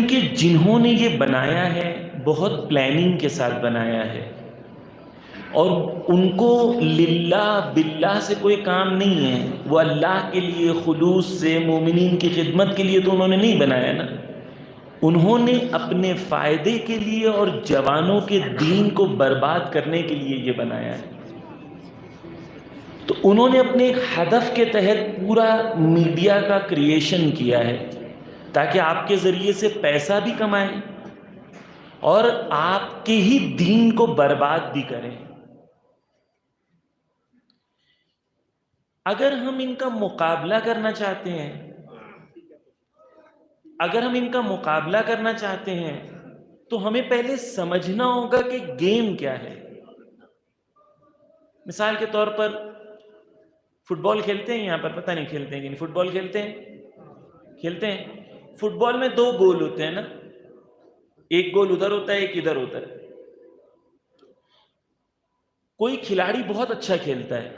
کیونکہ جنہوں نے یہ بنایا ہے بہت پلاننگ کے ساتھ بنایا ہے، اور ان کو للہ باللہ سے کوئی کام نہیں ہے، وہ اللہ کے لیے خلوص سے مومنین کی خدمت کے لیے تو انہوں نے نہیں بنایا نا، انہوں نے اپنے فائدے کے لیے اور جوانوں کے دین کو برباد کرنے کے لیے یہ بنایا ہے۔ تو انہوں نے اپنے ایک ہدف کے تحت پورا میڈیا کا کریشن کیا ہے تاکہ آپ کے ذریعے سے پیسہ بھی کمائیں اور آپ کے ہی دین کو برباد بھی کریں۔ اگر ہم ان کا مقابلہ کرنا چاہتے ہیں، تو ہمیں پہلے سمجھنا ہوگا کہ گیم کیا ہے۔ مثال کے طور پر فٹ بال کھیلتے ہیں یہاں پر، پتہ نہیں کھیلتے ہیں کہ نہیں، فٹ بال کھیلتے ہیں۔ فٹ بال میں 2 گول ہوتے ہیں نا، ایک گول ادھر ہوتا ہے، ایک ادھر ہوتا ہے۔ کوئی کھلاڑی بہت اچھا کھیلتا ہے،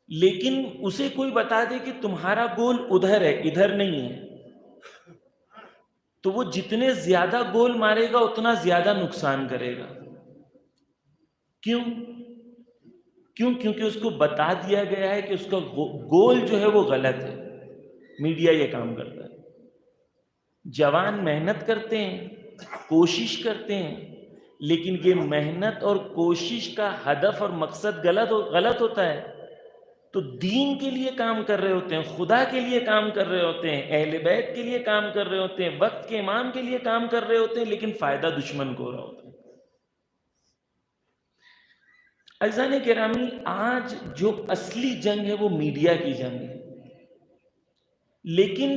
لیکن اسے کوئی بتا دے کہ تمہارا گول ادھر ہے، ادھر نہیں ہے، تو وہ جتنے زیادہ گول مارے گا اتنا زیادہ نقصان کرے گا۔ کیوں؟ کیونکہ اس کو بتا دیا گیا ہے کہ اس کا گول جو ہے وہ غلط ہے۔ میڈیا یہ کام کرتا ہے۔ جوان محنت کرتے ہیں، کوشش کرتے ہیں، لیکن یہ محنت اور کوشش کا ہدف اور مقصد غلط ہوتا ہے، تو دین کے لیے کام کر رہے ہوتے ہیں، خدا کے لیے کام کر رہے ہوتے ہیں، اہل بیت کے لیے کام کر رہے ہوتے ہیں، وقت کے امام کے لیے کام کر رہے ہوتے ہیں، لیکن فائدہ دشمن کو ہو رہا ہوتا ہے۔ عزیزان گرامی، آج جو اصلی جنگ ہے وہ میڈیا کی جنگ ہے، لیکن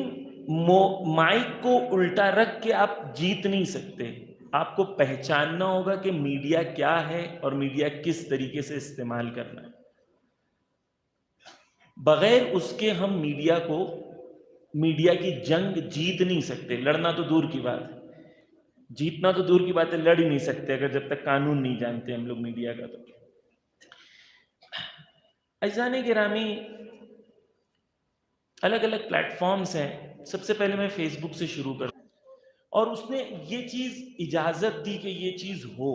مائک کو الٹا رکھ کے آپ جیت نہیں سکتے۔ آپ کو پہچاننا ہوگا کہ میڈیا کیا ہے اور میڈیا کس طریقے سے استعمال کرنا ہے۔ بغیر اس کے ہم میڈیا کی جنگ جیت نہیں سکتے۔ لڑنا تو دور کی بات ہے، جیتنا تو دور کی بات ہے، لڑ ہی نہیں سکتے اگر جب تک قانون نہیں جانتے ہم لوگ میڈیا کا۔ تو عزیزان گرامی، الگ الگ پلیٹ فارمز ہیں۔ سب سے پہلے میں فیس بک سے شروع کرتا ہوں، اور اس نے یہ چیز اجازت دی کہ یہ چیز ہو،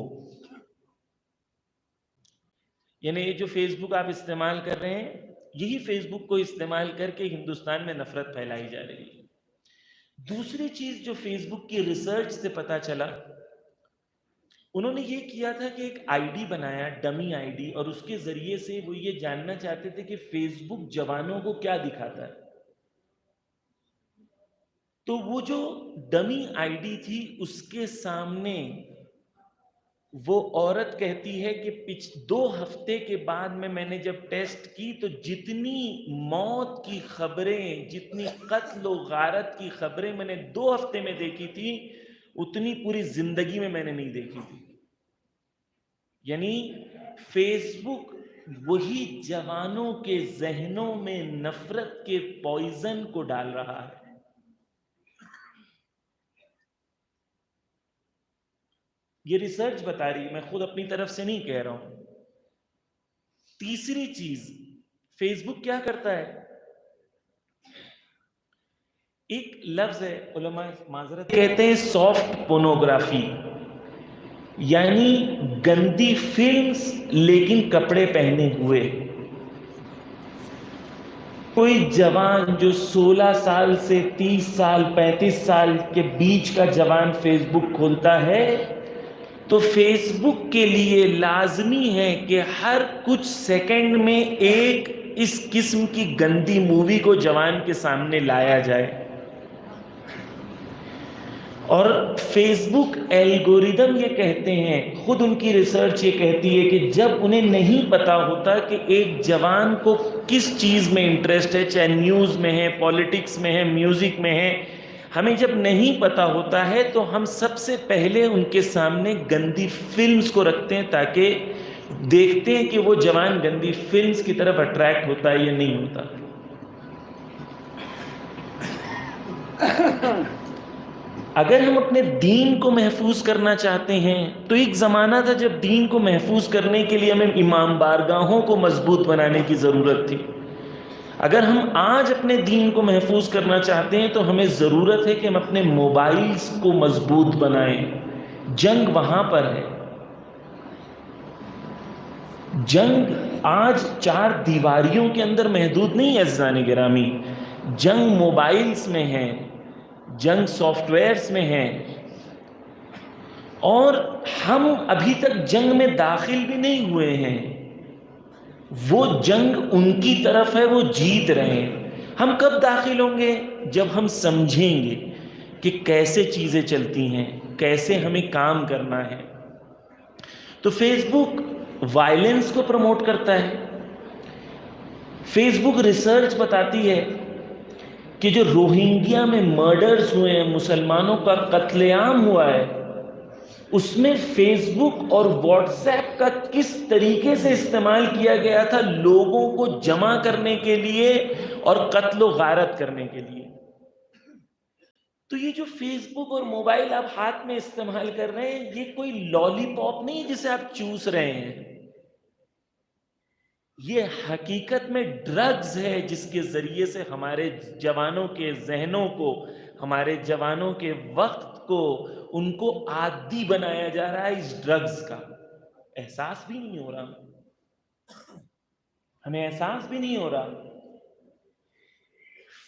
یعنی یہ جو فیس بک آپ استعمال کر رہے ہیں، یہی فیس بک کو استعمال کر کے ہندوستان میں نفرت پھیلائی جا رہی ہے۔ دوسری چیز جو فیس بک کی ریسرچ سے پتا چلا، انہوں نے یہ کیا تھا کہ ایک آئی ڈی بنایا، ڈمی آئی ڈی، اور اس کے ذریعے سے وہ یہ جاننا چاہتے تھے کہ فیس بک جوانوں کو کیا دکھاتا ہے۔ تو وہ جو ڈمی آئی ڈی تھی، اس کے سامنے وہ عورت کہتی ہے کہ 2 ہفتے کے بعد میں نے جب ٹیسٹ کی تو جتنی موت کی خبریں، جتنی قتل و غارت کی خبریں میں نے 2 ہفتے میں دیکھی تھی، اتنی پوری زندگی میں نے نہیں دیکھی تھی۔ یعنی فیس بک وہی جوانوں کے ذہنوں میں نفرت کے پوائزن کو ڈال رہا ہے۔ یہ ریسرچ بتا رہی ہے، میں خود اپنی طرف سے نہیں کہہ رہا ہوں۔ تیسری چیز، فیس بک کیا کرتا ہے؟ ایک لفظ ہے، علماء معذرت کہتے ہیں سافٹ پورنوگرافی، یعنی گندی فلمز لیکن کپڑے پہنے ہوئے۔ کوئی جوان جو 16 سال سے 30 سال 35 سال کے بیچ کا جوان فیس بک کھولتا ہے تو فیس بک کے لیے لازمی ہے کہ ہر کچھ سیکنڈ میں ایک اس قسم کی گندی مووی کو جوان کے سامنے لایا جائے۔ اور فیس بک الگوریدم یہ کہتے ہیں، خود ان کی ریسرچ یہ کہتی ہے کہ جب انہیں نہیں پتا ہوتا کہ ایک جوان کو کس چیز میں انٹرسٹ ہے، چاہے نیوز میں ہے، پولیٹکس میں ہے، میوزک میں ہے، ہمیں جب نہیں پتا ہوتا ہے تو ہم سب سے پہلے ان کے سامنے گندی فلمز کو رکھتے ہیں تاکہ دیکھتے ہیں کہ وہ جوان گندی فلمز کی طرف اٹریکٹ ہوتا ہے یا نہیں ہوتا۔ اگر ہم اپنے دین کو محفوظ کرنا چاہتے ہیں تو ایک زمانہ تھا جب دین کو محفوظ کرنے کے لیے ہمیں امام بارگاہوں کو مضبوط بنانے کی ضرورت تھی۔ اگر ہم آج اپنے دین کو محفوظ کرنا چاہتے ہیں تو ہمیں ضرورت ہے کہ ہم اپنے موبائلز کو مضبوط بنائیں. جنگ وہاں پر ہے. جنگ آج 4 دیواریوں کے اندر محدود نہیں ہے عزیزان گرامی. جنگ موبائلز میں ہے, جنگ سافٹ ویئرز میں ہے, اور ہم ابھی تک جنگ میں داخل بھی نہیں ہوئے ہیں. وہ جنگ ان کی طرف ہے, وہ جیت رہے ہیں. ہم کب داخل ہوں گے؟ جب ہم سمجھیں گے کہ کیسے چیزیں چلتی ہیں, کیسے ہمیں کام کرنا ہے. تو فیس بک وائلنس کو پروموٹ کرتا ہے. فیس بک ریسرچ بتاتی ہے کہ جو روہنگیا میں مرڈرز ہوئے ہیں, مسلمانوں کا قتل عام ہوا ہے, اس میں فیس بک اور واٹس ایپ کا کس طریقے سے استعمال کیا گیا تھا لوگوں کو جمع کرنے کے لیے اور قتل و غارت کرنے کے لیے. تو یہ جو فیس بک اور موبائل آپ ہاتھ میں استعمال کر رہے ہیں, یہ کوئی لالی پاپ نہیں جسے آپ چوس رہے ہیں. یہ حقیقت میں ڈرگز ہے جس کے ذریعے سے ہمارے جوانوں کے ذہنوں کو, ہمارے جوانوں کے وقت کو, ان کو عادی بنایا جا رہا ہے اس ڈرگز کا. احساس بھی نہیں ہو رہا, ہمیں احساس بھی نہیں ہو رہا.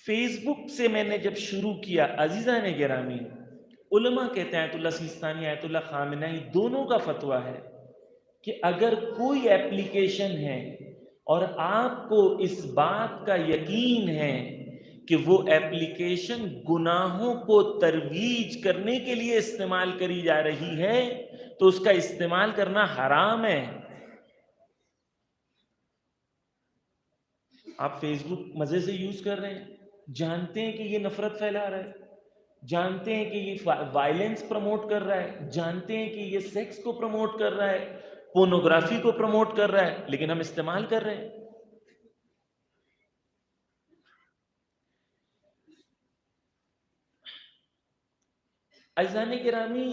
فیس بک سے میں نے جب شروع کیا عزیزان گرامی, علماء کہتے ہیں, آیت اللہ سیستانی, آیت اللہ خامنہئی, دونوں کا فتویٰ ہے کہ اگر کوئی ایپلیکیشن ہے اور آپ کو اس بات کا یقین ہے کہ وہ ایپلیکیشن گناہوں کو ترویج کرنے کے لیے استعمال کری جا رہی ہے, تو اس کا استعمال کرنا حرام ہے. آپ فیس بک مزے سے یوز کر رہے ہیں, جانتے ہیں کہ یہ نفرت پھیلا رہا ہے, جانتے ہیں کہ یہ وائلنس پروموٹ کر رہا ہے, جانتے ہیں کہ یہ سیکس کو پروموٹ کر رہا ہے, پورنوگرافی کو پروموٹ کر رہا ہے, لیکن ہم استعمال کر رہے ہیں. عزیزان گرامی,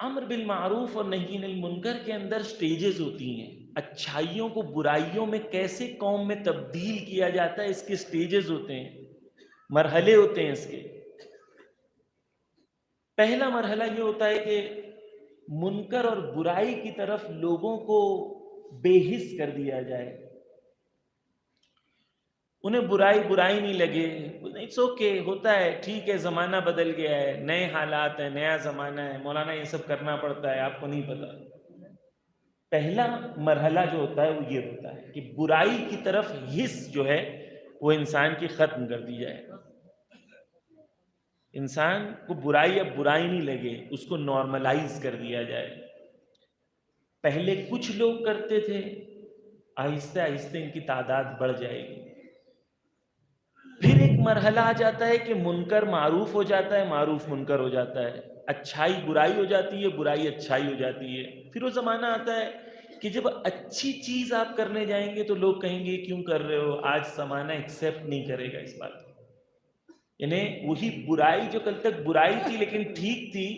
امر بالمعروف اور نہی عن المنکر کے اندر سٹیجز ہوتی ہیں. اچھائیوں کو برائیوں میں کیسے قوم میں تبدیل کیا جاتا ہے, اس کے سٹیجز ہوتے ہیں, مرحلے ہوتے ہیں اس کے. پہلا مرحلہ یہ ہوتا ہے کہ منکر اور برائی کی طرف لوگوں کو بے حس کر دیا جائے, انہیں برائی نہیں لگے, اٹس اوکے, ہوتا ہے, ٹھیک ہے, زمانہ بدل گیا ہے, نئے حالات ہیں, نیا زمانہ ہے, مولانا یہ سب کرنا پڑتا ہے, آپ کو نہیں پتا. پہلا مرحلہ جو ہوتا ہے وہ یہ ہوتا ہے کہ برائی کی طرف حس جو ہے وہ انسان کی ختم کر دی جائے. انسان کو برائی اب برائی نہیں لگے, اس کو نارملائز کر دیا جائے. پہلے کچھ لوگ کرتے تھے, آہستہ آہستہ ان کی تعداد بڑھ جائے گی. پھر ایک مرحلہ آ جاتا ہے کہ منکر معروف ہو جاتا ہے, معروف منکر ہو جاتا ہے, اچھائی برائی ہو جاتی ہے, برائی اچھائی ہو جاتی ہے. پھر وہ زمانہ آتا ہے کہ جب اچھی چیز آپ کرنے جائیں گے تو لوگ کہیں گے کیوں کر رہے ہو, آج زمانہ ایکسیپٹ نہیں کرے گا اس بات کو. یعنی وہی برائی جو کل تک برائی تھی لیکن ٹھیک تھی,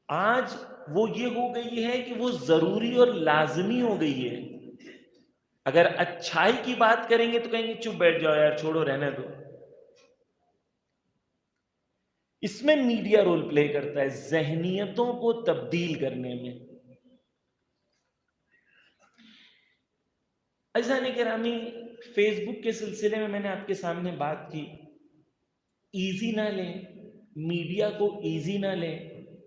آج وہ یہ ہو گئی ہے کہ وہ ضروری اور لازمی ہو گئی ہے. اگر اچھائی کی بات کریں گے تو کہیں گے چپ بیٹھ جاؤ یار, چھوڑو, رہنے دو. اس میں میڈیا رول پلے کرتا ہے ذہنیتوں کو تبدیل کرنے میں. عزیزان گرامی, فیس بک کے سلسلے میں نے آپ کے سامنے بات کی, ایزی نہ لیں, میڈیا کو ایزی نہ لیں,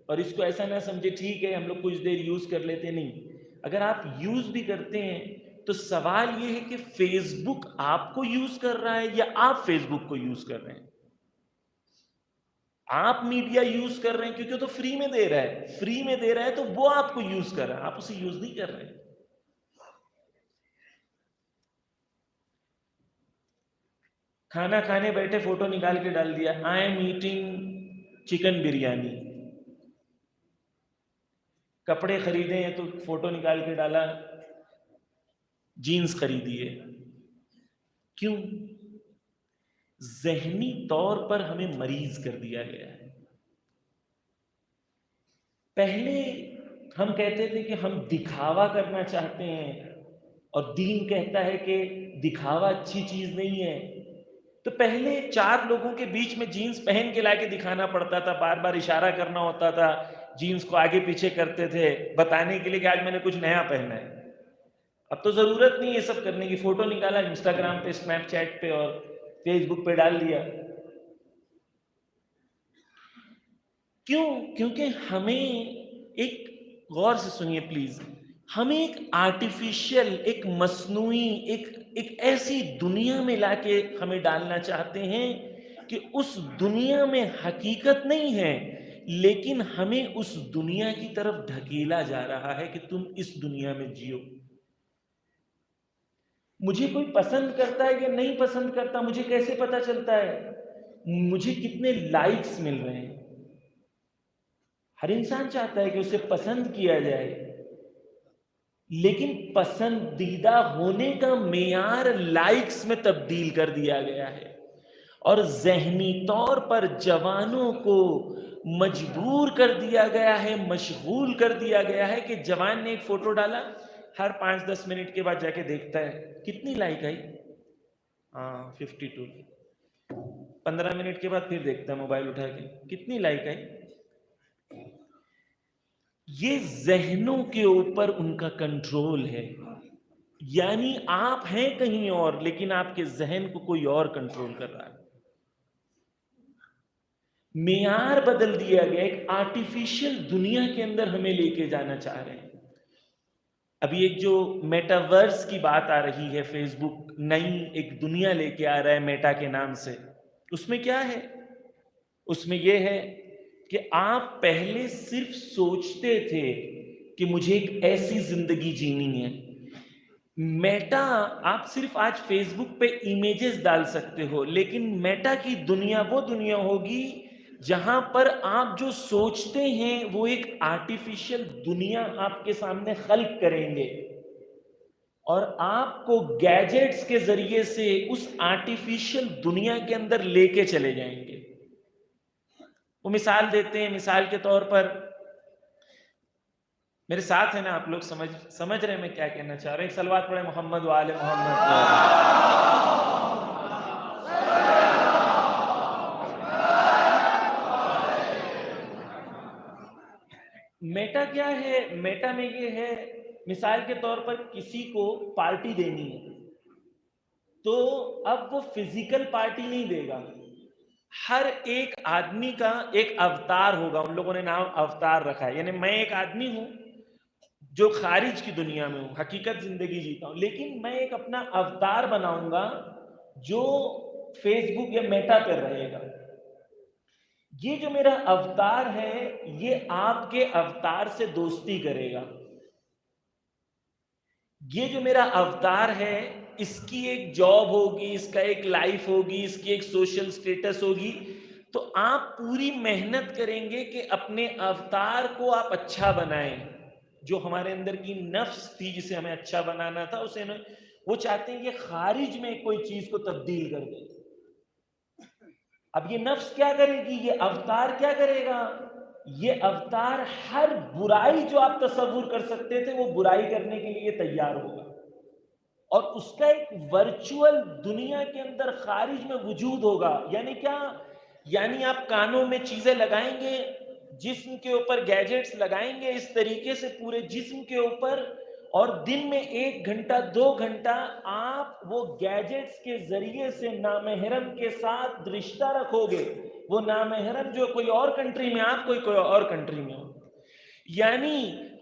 اور اس کو ایسا نہ سمجھے ٹھیک ہے ہم لوگ کچھ دیر یوز کر لیتے. نہیں, اگر آپ یوز بھی کرتے ہیں تو سوال یہ ہے کہ فیس بک آپ کو یوز کر رہا ہے یا آپ فیس بک کو یوز کر رہے ہیں. آپ میڈیا یوز کر رہے ہیں کیونکہ تو فری میں دے رہا ہے, فری میں دے رہا ہے تو وہ آپ کو یوز کر رہا ہے, آپ اسے یوز نہیں کر رہے. کھانا کھانے بیٹھے فوٹو نکال کے ڈال دیا, I am eating chicken biryani. کپڑے خریدے ہیں تو فوٹو نکال کے ڈالا جینز خریدی ہے. کیوں؟ ذہنی طور پر ہمیں مریض کر دیا گیا ہے. پہلے ہم کہتے تھے کہ ہم دکھاوا کرنا چاہتے ہیں, اور دین کہتا ہے کہ دکھاوا اچھی چیز نہیں ہے. تو پہلے 4 لوگوں کے بیچ میں جینز پہن کے لا کے دکھانا پڑتا تھا، بار بار اشارہ کرنا ہوتا تھا، جینز کو آگے پیچھے کرتے تھے بتانے کے لیے کہ آج میں نے کچھ نیا پہنا ہے. اب تو ضرورت نہیں یہ سب کرنے کی، فوٹو نکالا انسٹاگرام پہ، اسنیپ چیٹ پہ اور فیس بک پہ ڈال دیا. کیوں؟ کیونکہ ہمیں ایک، غور سے سنیے پلیز، ہمیں ایک آرٹیفیشل، ایک مصنوعی، ایک ایسی دنیا میں لا کے ہمیں ڈالنا چاہتے ہیں کہ اس دنیا میں حقیقت نہیں ہے، لیکن ہمیں اس دنیا کی طرف ڈھکیلا جا رہا ہے کہ تم اس دنیا میں جیو. مجھے کوئی پسند کرتا ہے یا نہیں پسند کرتا مجھے کیسے پتا چلتا ہے؟ مجھے کتنے لائکس مل رہے ہیں. ہر انسان چاہتا ہے کہ اسے پسند کیا جائے، لیکن پسندیدہ ہونے کا معیار لائکس میں تبدیل کر دیا گیا ہے، اور ذہنی طور پر جوانوں کو مجبور کر دیا گیا ہے، مشغول کر دیا گیا ہے کہ جوان نے ایک فوٹو ڈالا، ہر 5-10 منٹ کے بعد جا کے دیکھتا ہے کتنی لائک آئی، 52. 15 منٹ کے بعد پھر دیکھتا ہے موبائل اٹھا کے کتنی لائک آئی. یہ ذہنوں کے اوپر ان کا کنٹرول ہے. یعنی آپ ہیں کہیں اور، لیکن آپ کے ذہن کو کوئی اور کنٹرول کر رہا ہے. معیار بدل دیا گیا، ایک آرٹیفیشل دنیا کے اندر ہمیں لے کے جانا چاہ رہے ہیں. ابھی ایک جو میٹاورس کی بات آ رہی ہے، فیس بک نئی ایک دنیا لے کے آ رہا ہے میٹا کے نام سے. اس میں کیا ہے؟ اس میں یہ ہے کہ آپ پہلے صرف سوچتے تھے کہ مجھے ایک ایسی زندگی جینی ہے. میٹا، آپ صرف آج فیس بک پہ امیجز ڈال سکتے ہو، لیکن میٹا کی دنیا وہ دنیا ہوگی جہاں پر آپ جو سوچتے ہیں وہ ایک آرٹیفیشل دنیا آپ کے سامنے خلق کریں گے، اور آپ کو گیجٹس کے ذریعے سے اس آرٹیفیشل دنیا کے اندر لے کے چلے جائیں گے. وہ مثال دیتے ہیں، مثال کے طور پر میرے ساتھ ہیں نا آپ لوگ، سمجھ رہے ہیں میں کیا کہنا چاہ رہا ہوں؟ ایک صلوات پڑھیں محمد و آل محمد. میٹا کیا ہے؟ میٹا میں یہ ہے، مثال کے طور پر کسی کو پارٹی دینی ہے تو اب وہ فزیکل پارٹی نہیں دے گا، ہر ایک آدمی کا ایک اوتار ہوگا. ان لوگوں نے نام اوتار رکھا ہے، یعنی میں ایک آدمی ہوں جو خارج کی دنیا میں ہوں، حقیقت زندگی جیتا ہوں، لیکن میں ایک اپنا اوتار بناؤں گا جو فیس بک یا میٹا پر رہے گا. یہ جو میرا اوتار ہے یہ آپ کے اوتار سے دوستی کرے گا. یہ جو میرا اوتار ہے اس کی ایک جاب ہوگی، اس کا ایک لائف ہوگی، اس کی ایک سوشل سٹیٹس ہوگی. تو آپ پوری محنت کریں گے کہ اپنے اوتار کو آپ اچھا بنائیں. جو ہمارے اندر کی نفس تھی جسے ہمیں اچھا بنانا تھا، اسے وہ چاہتے ہیں کہ خارج میں کوئی چیز کو تبدیل کر دیں. اب یہ نفس کیا کرے گی؟ یہ اوتار کیا کرے گا؟ یہ اوتار ہر برائی جو آپ تصور کر سکتے تھے وہ برائی کرنے کے لیے تیار ہوگا، اور اس کا ایک ورچوئل دنیا کے اندر خارج میں وجود ہوگا. یعنی کیا؟ یعنی آپ کانوں میں چیزیں لگائیں گے، جسم کے اوپر گیجٹس لگائیں گے اس طریقے سے پورے جسم کے اوپر، اور دن میں 1 گھنٹہ 2 گھنٹہ آپ وہ گیجٹس کے ذریعے سے نامحرم کے ساتھ رشتہ رکھو گے. وہ نامحرم جو کوئی اور کنٹری میں، آپ کوئی اور کنٹری میں ہو. یعنی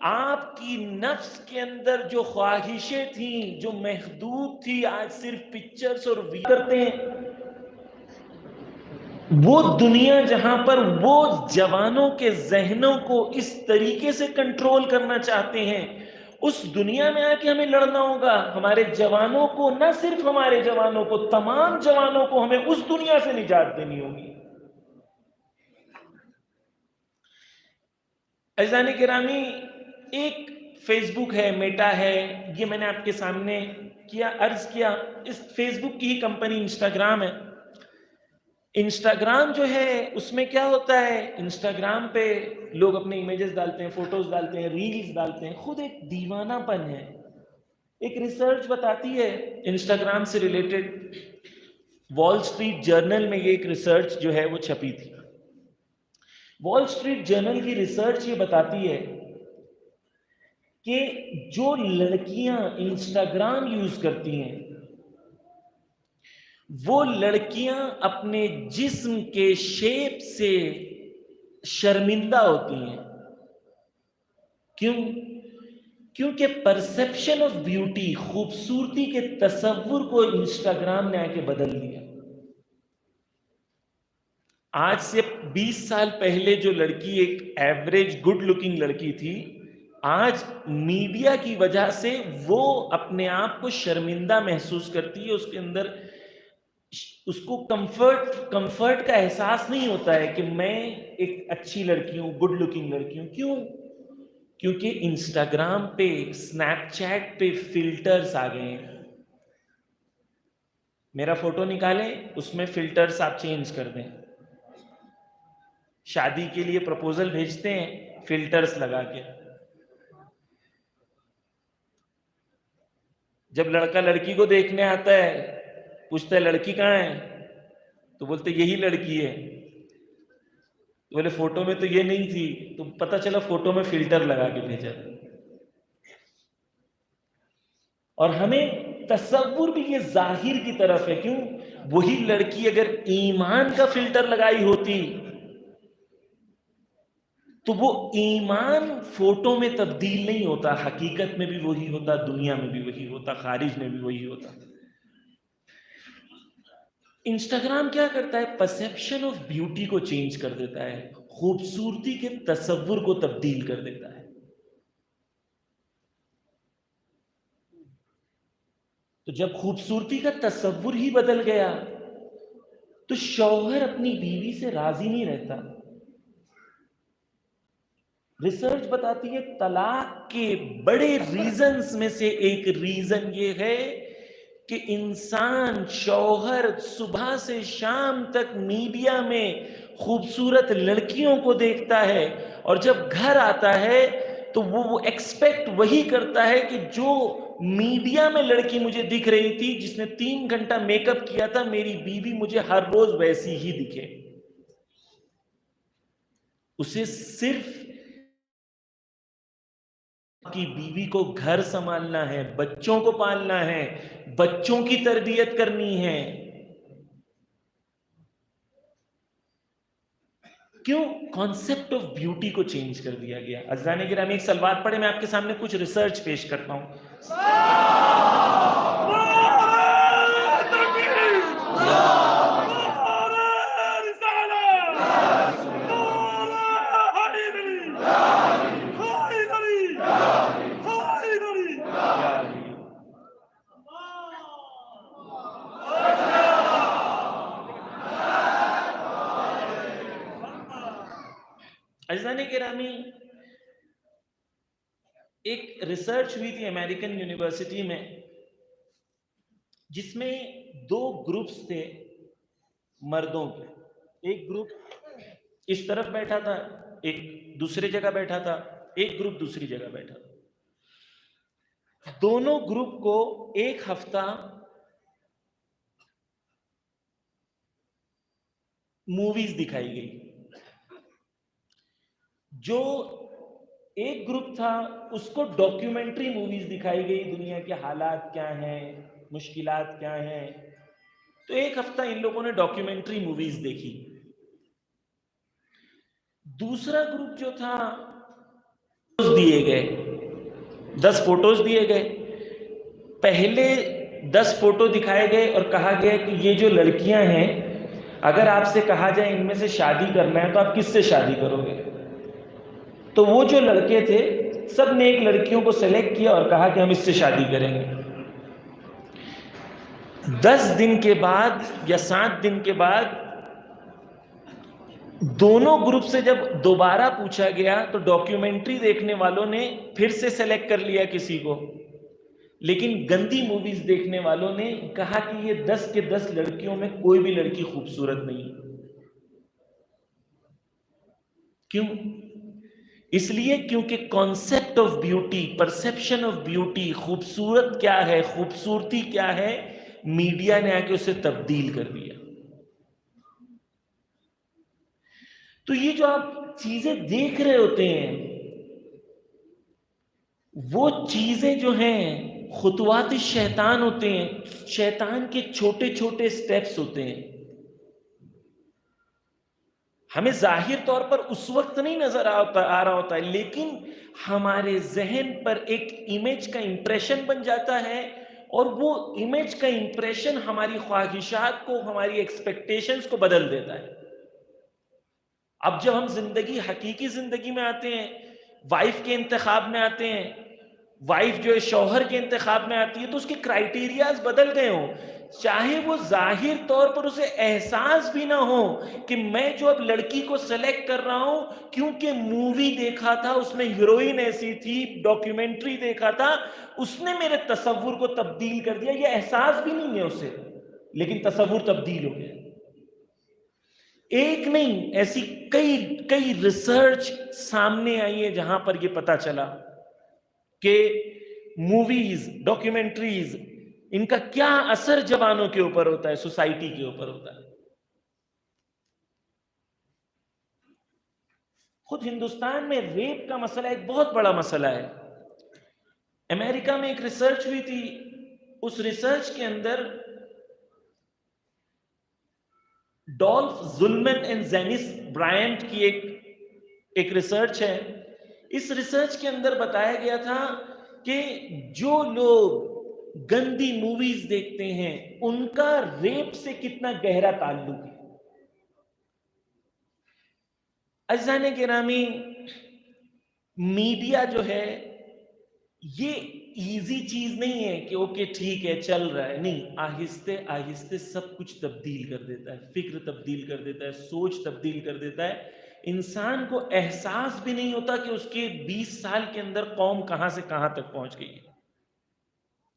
آپ کی نفس کے اندر جو خواہشیں تھیں، جو محدود تھی، آج صرف پکچرز اور ویڈیو کرتے ہیں. وہ دنیا جہاں پر وہ جوانوں کے ذہنوں کو اس طریقے سے کنٹرول کرنا چاہتے ہیں، اس دنیا میں آ کے ہمیں لڑنا ہوگا. ہمارے جوانوں کو، نہ صرف ہمارے جوانوں کو، تمام جوانوں کو ہمیں اس دنیا سے نجات دینی ہوگی. عزیزان گرامی، ایک فیس بک ہے، میٹا ہے، یہ میں نے آپ کے سامنے عرض کیا. اس فیس بک کی ہی کمپنی انسٹاگرام ہے. انسٹاگرام جو ہے اس میں کیا ہوتا ہے؟ انسٹاگرام پہ لوگ اپنے امیجز ڈالتے ہیں، فوٹوز ڈالتے ہیں، ریلز ڈالتے ہیں. خود ایک دیوانہ پن ہے. ایک ریسرچ بتاتی ہے انسٹاگرام سے ریلیٹڈ، وال اسٹریٹ جرنل میں یہ ایک ریسرچ جو ہے وہ چھپی تھی. وال اسٹریٹ جرنل کی ریسرچ یہ بتاتی ہے کہ جو لڑکیاں انسٹاگرام یوز کرتی ہیں وہ لڑکیاں اپنے جسم کے شیپ سے شرمندہ ہوتی ہیں. کیوں؟ کیونکہ پرسپشن آف بیوٹی، خوبصورتی کے تصور کو انسٹاگرام نے آ کے بدل دیا. آج سے 20 سال پہلے جو لڑکی ایک ایوریج گڈ لکنگ لڑکی تھی، آج میڈیا کی وجہ سے وہ اپنے آپ کو شرمندہ محسوس کرتی ہے. اس کے اندر اس کو کمفرٹ کا احساس نہیں ہوتا ہے کہ میں ایک اچھی لڑکی ہوں، گڈ لکنگ لڑکی ہوں. کیوں؟ کیونکہ انسٹاگرام پہ، اسنیپ چیٹ پہ فلٹرز آ گئے ہیں. میرا فوٹو نکالیں، اس میں فلٹرز آپ چینج کر دیں. شادی کے لیے پرپوزل بھیجتے ہیں فلٹرز لگا کے. جب لڑکا لڑکی کو دیکھنے آتا ہے پوچھتا ہے لڑکی کہاں ہے، تو بولتے یہی لڑکی ہے. بولے فوٹو میں تو یہ نہیں تھی، تو پتہ چلا فوٹو میں فلٹر لگا کے بھیجا. اور ہمیں تصور بھی یہ ظاہر کی طرف ہے. کیوں؟ وہی لڑکی اگر ایمان کا فلٹر لگائی ہوتی تو وہ ایمان فوٹو میں تبدیل نہیں ہوتا، حقیقت میں بھی وہی ہوتا، دنیا میں بھی وہی ہوتا، خارج میں بھی وہی ہوتا. انسٹاگرام کیا کرتا ہے؟ پرسیپشن آف بیوٹی کو چینج کر دیتا ہے، خوبصورتی کے تصور کو تبدیل کر دیتا ہے. تو جب خوبصورتی کا تصور ہی بدل گیا تو شوہر اپنی بیوی سے راضی نہیں رہتا. ریسرچ بتاتی ہے طلاق کے بڑے ریزنز میں سے ایک ریزن یہ ہے کہ انسان، شوہر صبح سے شام تک میڈیا میں خوبصورت لڑکیوں کو دیکھتا ہے، اور جب گھر آتا ہے تو وہ ایکسپیکٹ وہی کرتا ہے کہ جو میڈیا میں لڑکی مجھے دکھ رہی تھی جس نے 3 گھنٹہ میک اپ کیا تھا، میری بیوی مجھے ہر روز ویسی ہی دکھے. اسے صرف کی بیوی کو گھر سنبھالنا ہے، بچوں کو پالنا ہے، بچوں کی تربیت کرنی ہے. کیوں؟ کانسیپٹ آف بیوٹی کو چینج کر دیا گیا. عزیزان گرامی ایک سلوات پڑھے، میں آپ کے سامنے کچھ ریسرچ پیش کرتا ہوں. عزیزان گرامی ایک ریسرچ ہوئی تھی امریکن یونیورسٹی میں، جس میں 2 گروپس تھے مردوں کے. ایک گروپ اس طرف بیٹھا تھا، ایک دوسری جگہ بیٹھا تھا، ایک گروپ دوسری جگہ بیٹھا تھا. دونوں گروپ کو ایک ہفتہ موویز دکھائی گئی. جو ایک گروپ تھا اس کو ڈاکیومنٹری موویز دکھائی گئی، دنیا کے حالات کیا ہیں، مشکلات کیا ہیں. تو ایک ہفتہ ان لوگوں نے ڈاکیومنٹری موویز دیکھی. دوسرا گروپ جو تھا دیے گئے 10 فوٹوز دیے گئے. پہلے 10 فوٹو دکھائے گئے اور کہا گیا کہ یہ جو لڑکیاں ہیں، اگر آپ سے کہا جائے ان میں سے شادی کرنا ہے تو آپ کس سے شادی کرو گے؟ تو وہ جو لڑکے تھے سب نے ایک لڑکیوں کو سلیکٹ کیا اور کہا کہ ہم اس سے شادی کریں گے. 10 دن کے بعد یا 7 دن کے بعد دونوں گروپ سے جب دوبارہ پوچھا گیا تو ڈاکیومنٹری دیکھنے والوں نے پھر سے سلیکٹ کر لیا کسی کو، لیکن گندی موویز دیکھنے والوں نے کہا کہ یہ 10 کے 10 لڑکیوں میں کوئی بھی لڑکی خوبصورت نہیں. کیوں؟ اس لیے کیونکہ concept of beauty, perception of beauty, خوبصورت کیا ہے، خوبصورتی کیا ہے، میڈیا نے آ کے اسے تبدیل کر دیا. تو یہ جو آپ چیزیں دیکھ رہے ہوتے ہیں، وہ چیزیں جو ہیں خطوات شیطان ہوتے ہیں، شیطان کے چھوٹے چھوٹے سٹیپس ہوتے ہیں. ہمیں ظاہر طور پر اس وقت نہیں نظر آ رہا ہوتا ہے، لیکن ہمارے ذہن پر ایک امیج کا امپریشن بن جاتا ہے، اور وہ امیج کا امپریشن ہماری خواہشات کو، ہماری ایکسپیکٹیشنز کو بدل دیتا ہے. اب جب ہم زندگی، حقیقی زندگی میں آتے ہیں، وائف کے انتخاب میں آتے ہیں، وائف جو ہے شوہر کے انتخاب میں آتی ہے، تو اس کے کرائیٹیریاز بدل گئے ہوں. چاہے وہ ظاہر طور پر اسے احساس بھی نہ ہو کہ میں جو اب لڑکی کو سلیکٹ کر رہا ہوں کیونکہ مووی دیکھا تھا، اس میں ہیروئن ایسی تھی، ڈاکیومنٹری دیکھا تھا، اس نے میرے تصور کو تبدیل کر دیا. یہ احساس بھی نہیں ہے اسے، لیکن تصور تبدیل ہو گیا. ایک نہیں، ایسی کئی ریسرچ سامنے آئی ہے جہاں پر یہ پتا چلا کہ موویز، ڈاکیومنٹریز، ان کا کیا اثر جوانوں کے اوپر ہوتا ہے، سوسائٹی کے اوپر ہوتا ہے. خود ہندوستان میں ریپ کا مسئلہ ایک بہت بڑا مسئلہ ہے. امریکہ میں ایک ریسرچ ہوئی تھی، اس ریسرچ کے اندر ڈولف زلمن اینڈ زینس برائنٹ کی ایک ریسرچ ہے. اس ریسرچ کے اندر بتایا گیا تھا کہ جو لوگ گندی موویز دیکھتے ہیں ان کا ریپ سے کتنا گہرا تعلق ہے. عزیزان گرامی، میڈیا جو ہے یہ ایزی چیز نہیں ہے کہ اوکے ٹھیک ہے چل رہا ہے. نہیں، آہستہ آہستہ سب کچھ تبدیل کر دیتا ہے، فکر تبدیل کر دیتا ہے، سوچ تبدیل کر دیتا ہے. انسان کو احساس بھی نہیں ہوتا کہ اس کے 20 سال کے اندر قوم کہاں سے کہاں تک پہنچ گئی ہے.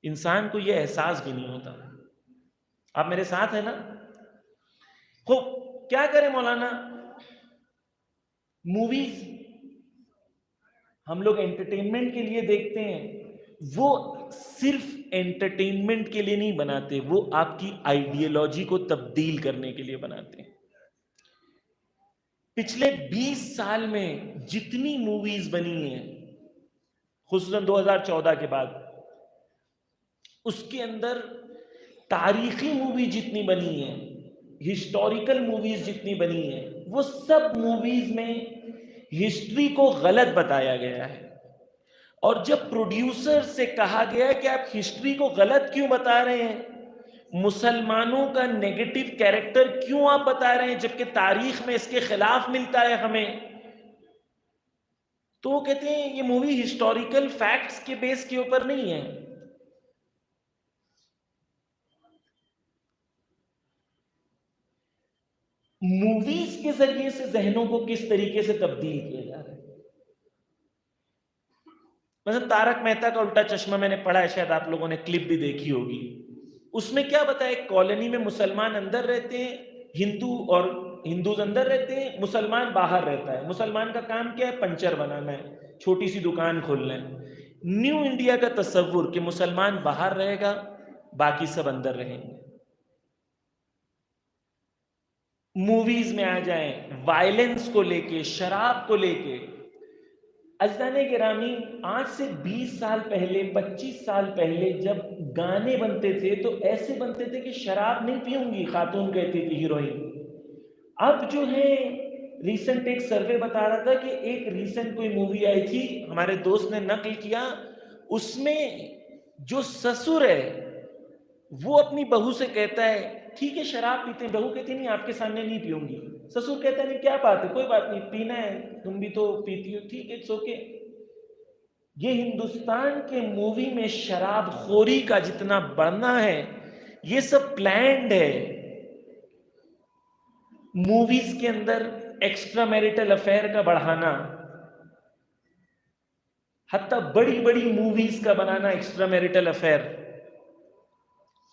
انسان کو یہ احساس بھی نہیں ہوتا. آپ میرے ساتھ ہیں نا؟ خوب، کیا کریں مولانا؟ موویز ہم لوگ انٹرٹینمنٹ کے لیے دیکھتے ہیں، وہ صرف انٹرٹینمنٹ کے لیے نہیں بناتے، وہ آپ کی آئیڈیالوجی کو تبدیل کرنے کے لیے بناتے ہیں. پچھلے 20 سال میں جتنی موویز بنی ہیں، خصوصاً 2014 کے بعد، اس کے اندر تاریخی مووی جتنی بنی ہیں، ہسٹوریکل موویز جتنی بنی ہیں، وہ سب موویز میں ہسٹری کو غلط بتایا گیا ہے. اور جب پروڈیوسر سے کہا گیا کہ آپ ہسٹری کو غلط کیوں بتا رہے ہیں، مسلمانوں کا نیگیٹو کیریکٹر کیوں آپ بتا رہے ہیں جبکہ تاریخ میں اس کے خلاف ملتا ہے ہمیں، تو وہ کہتے ہیں یہ مووی ہسٹوریکل فیکٹس کے بیس کے اوپر نہیں ہے. موویز کے ذریعے سے ذہنوں کو کس طریقے سے تبدیل کیا جا رہا ہے. مثلا تارک مہتا کا الٹا چشمہ میں نے پڑھا ہے، شاید آپ لوگوں نے کلپ بھی دیکھی ہوگی. اس میں کیا بتایا، ایک کالونی میں مسلمان اندر رہتے ہیں، ہندوز اندر رہتے ہیں، مسلمان باہر رہتا ہے. مسلمان کا کام کیا ہے؟ پنچر بنانا ہے، چھوٹی سی دکان کھولنا ہے. نیو انڈیا کا تصور کہ مسلمان باہر رہے گا، باقی سب اندر رہیں گے. موویز میں آ جائیں، وائلنس کو لے کے، شراب کو لے کے. عزیزان گرامی، آج سے 20 سال پہلے، 25 سال پہلے جب گانے بنتے تھے تو ایسے بنتے تھے کہ شراب نہیں پیوں گی خاتون کہتی تھی، ہیروئن. اب جو ہے ریسنٹ ایک سروے بتا رہا تھا کہ ایک ریسنٹ کوئی مووی آئی تھی، ہمارے دوست نے نقل کیا، اس میں جو سسر ہے وہ اپنی بہو سے کہتا ہے ٹھیک ہے شراب پیتے ہیں، بہو کہتی نہیں آپ کے سامنے نہیں پیوں گی. سسر کہتا ہے نہیں کیا بات ہے، کوئی بات نہیں، پینا ہے، تم بھی تو پیتی ہو، ٹھیک ہے، اٹس اوکے. یہ ہندوستان کے مووی میں شراب خوری کا جتنا بڑھنا ہے یہ سب پلانڈ ہے. موویز کے اندر ایکسٹرا میریٹل افیئر کا بڑھانا، حتیٰ بڑی بڑی موویز کا بنانا ایکسٹرا میریٹل افیئر،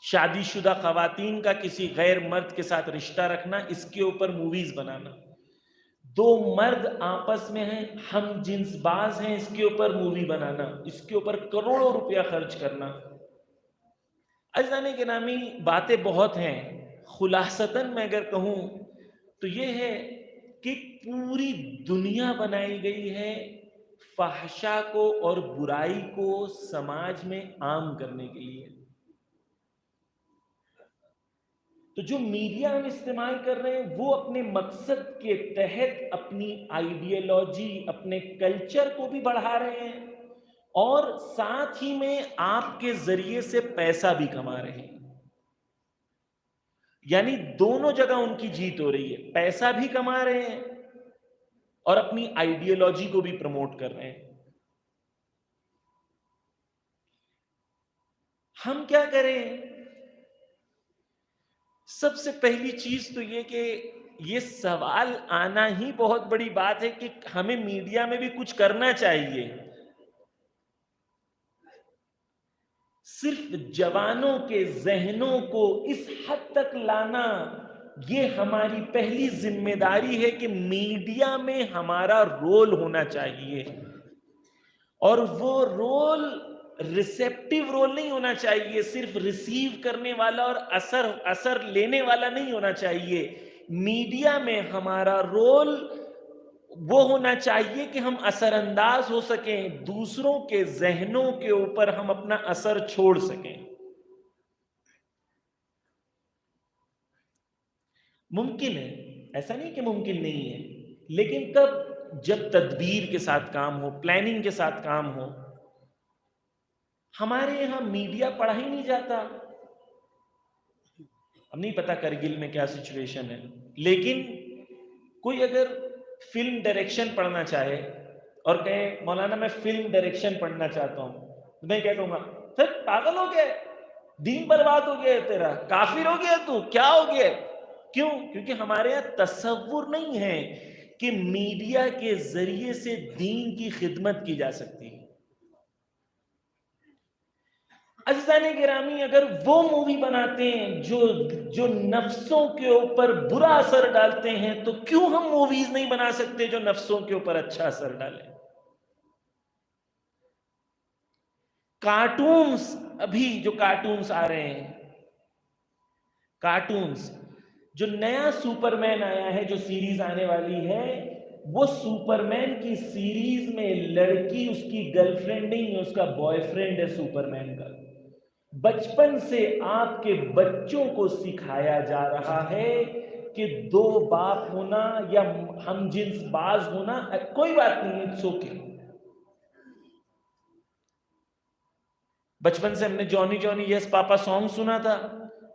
شادی شدہ خواتین کا کسی غیر مرد کے ساتھ رشتہ رکھنا، اس کے اوپر موویز بنانا. دو مرد آپس میں ہیں، ہم جنس باز ہیں، اس کے اوپر مووی بنانا، اس کے اوپر کروڑوں روپیہ خرچ کرنا۔ عزیزان گرامی، باتیں بہت ہیں، خلاصتاً میں اگر کہوں تو یہ ہے کہ پوری دنیا بنائی گئی ہے فحشا کو اور برائی کو سماج میں عام کرنے کے لیے۔ تو جو میڈیا ہم استعمال کر رہے ہیں وہ اپنے مقصد کے تحت اپنی آئیڈیالوجی، اپنے کلچر کو بھی بڑھا رہے ہیں اور ساتھ ہی میں آپ کے ذریعے سے پیسہ بھی کما رہے ہیں۔ یعنی دونوں جگہ ان کی جیت ہو رہی ہے، پیسہ بھی کما رہے ہیں اور اپنی آئیڈیالوجی کو بھی پروموٹ کر رہے ہیں۔ ہم کیا کریں؟ سب سے پہلی چیز تو یہ کہ یہ سوال آنا ہی بہت بڑی بات ہے کہ ہمیں میڈیا میں بھی کچھ کرنا چاہیے۔ صرف جوانوں کے ذہنوں کو اس حد تک لانا، یہ ہماری پہلی ذمہ داری ہے کہ میڈیا میں ہمارا رول ہونا چاہیے، اور وہ رول ریسیپٹیو رول نہیں ہونا چاہیے، صرف ریسیو کرنے والا اور اثر لینے والا نہیں ہونا چاہیے۔ میڈیا میں ہمارا رول وہ ہونا چاہیے کہ ہم اثر انداز ہو سکیں، دوسروں کے ذہنوں کے اوپر ہم اپنا اثر چھوڑ سکیں۔ ممکن ہے، ایسا نہیں کہ ممکن نہیں ہے، لیکن کب؟ جب تدبیر کے ساتھ کام ہو، پلاننگ کے ساتھ کام ہو۔ ہمارے یہاں میڈیا پڑھا ہی نہیں جاتا۔ اب نہیں پتا کرگل میں کیا سچویشن ہے، لیکن کوئی اگر فلم ڈائریکشن پڑھنا چاہے اور کہے مولانا میں فلم ڈائریکشن پڑھنا چاہتا ہوں، تو میں کیا کہوں گا؟ پھر پاگل ہو گیا، دین برباد ہو گیا ہے تیرا، کافر ہو گیا تو، کیا ہو گیا؟ کیوں؟ کیونکہ ہمارے یہاں تصور نہیں ہے کہ میڈیا کے ذریعے سے دین کی خدمت کی جا سکتی ہے۔ عزیزان گرامی، اگر وہ مووی بناتے ہیں جو نفسوں کے اوپر برا اثر ڈالتے ہیں، تو کیوں ہم موویز نہیں بنا سکتے جو نفسوں کے اوپر اچھا اثر ڈالیں؟ کارٹونز، ابھی جو کارٹونز آ رہے ہیں، کارٹونز، جو نیا سپرمین آیا ہے، جو سیریز آنے والی ہے، وہ سپرمین کی سیریز میں لڑکی اس کی گرل فرینڈ نہیں ہے، اس کا بوائے فرینڈ ہے سپرمین کا۔ بچپن سے آپ کے بچوں کو سکھایا جا رہا ہے کہ دو باپ ہونا یا ہم جنس باز ہونا کوئی بات نہیں ہے، اوکے۔ بچپن سے ہم نے جونی جونی یس پاپا سانگ سنا تھا،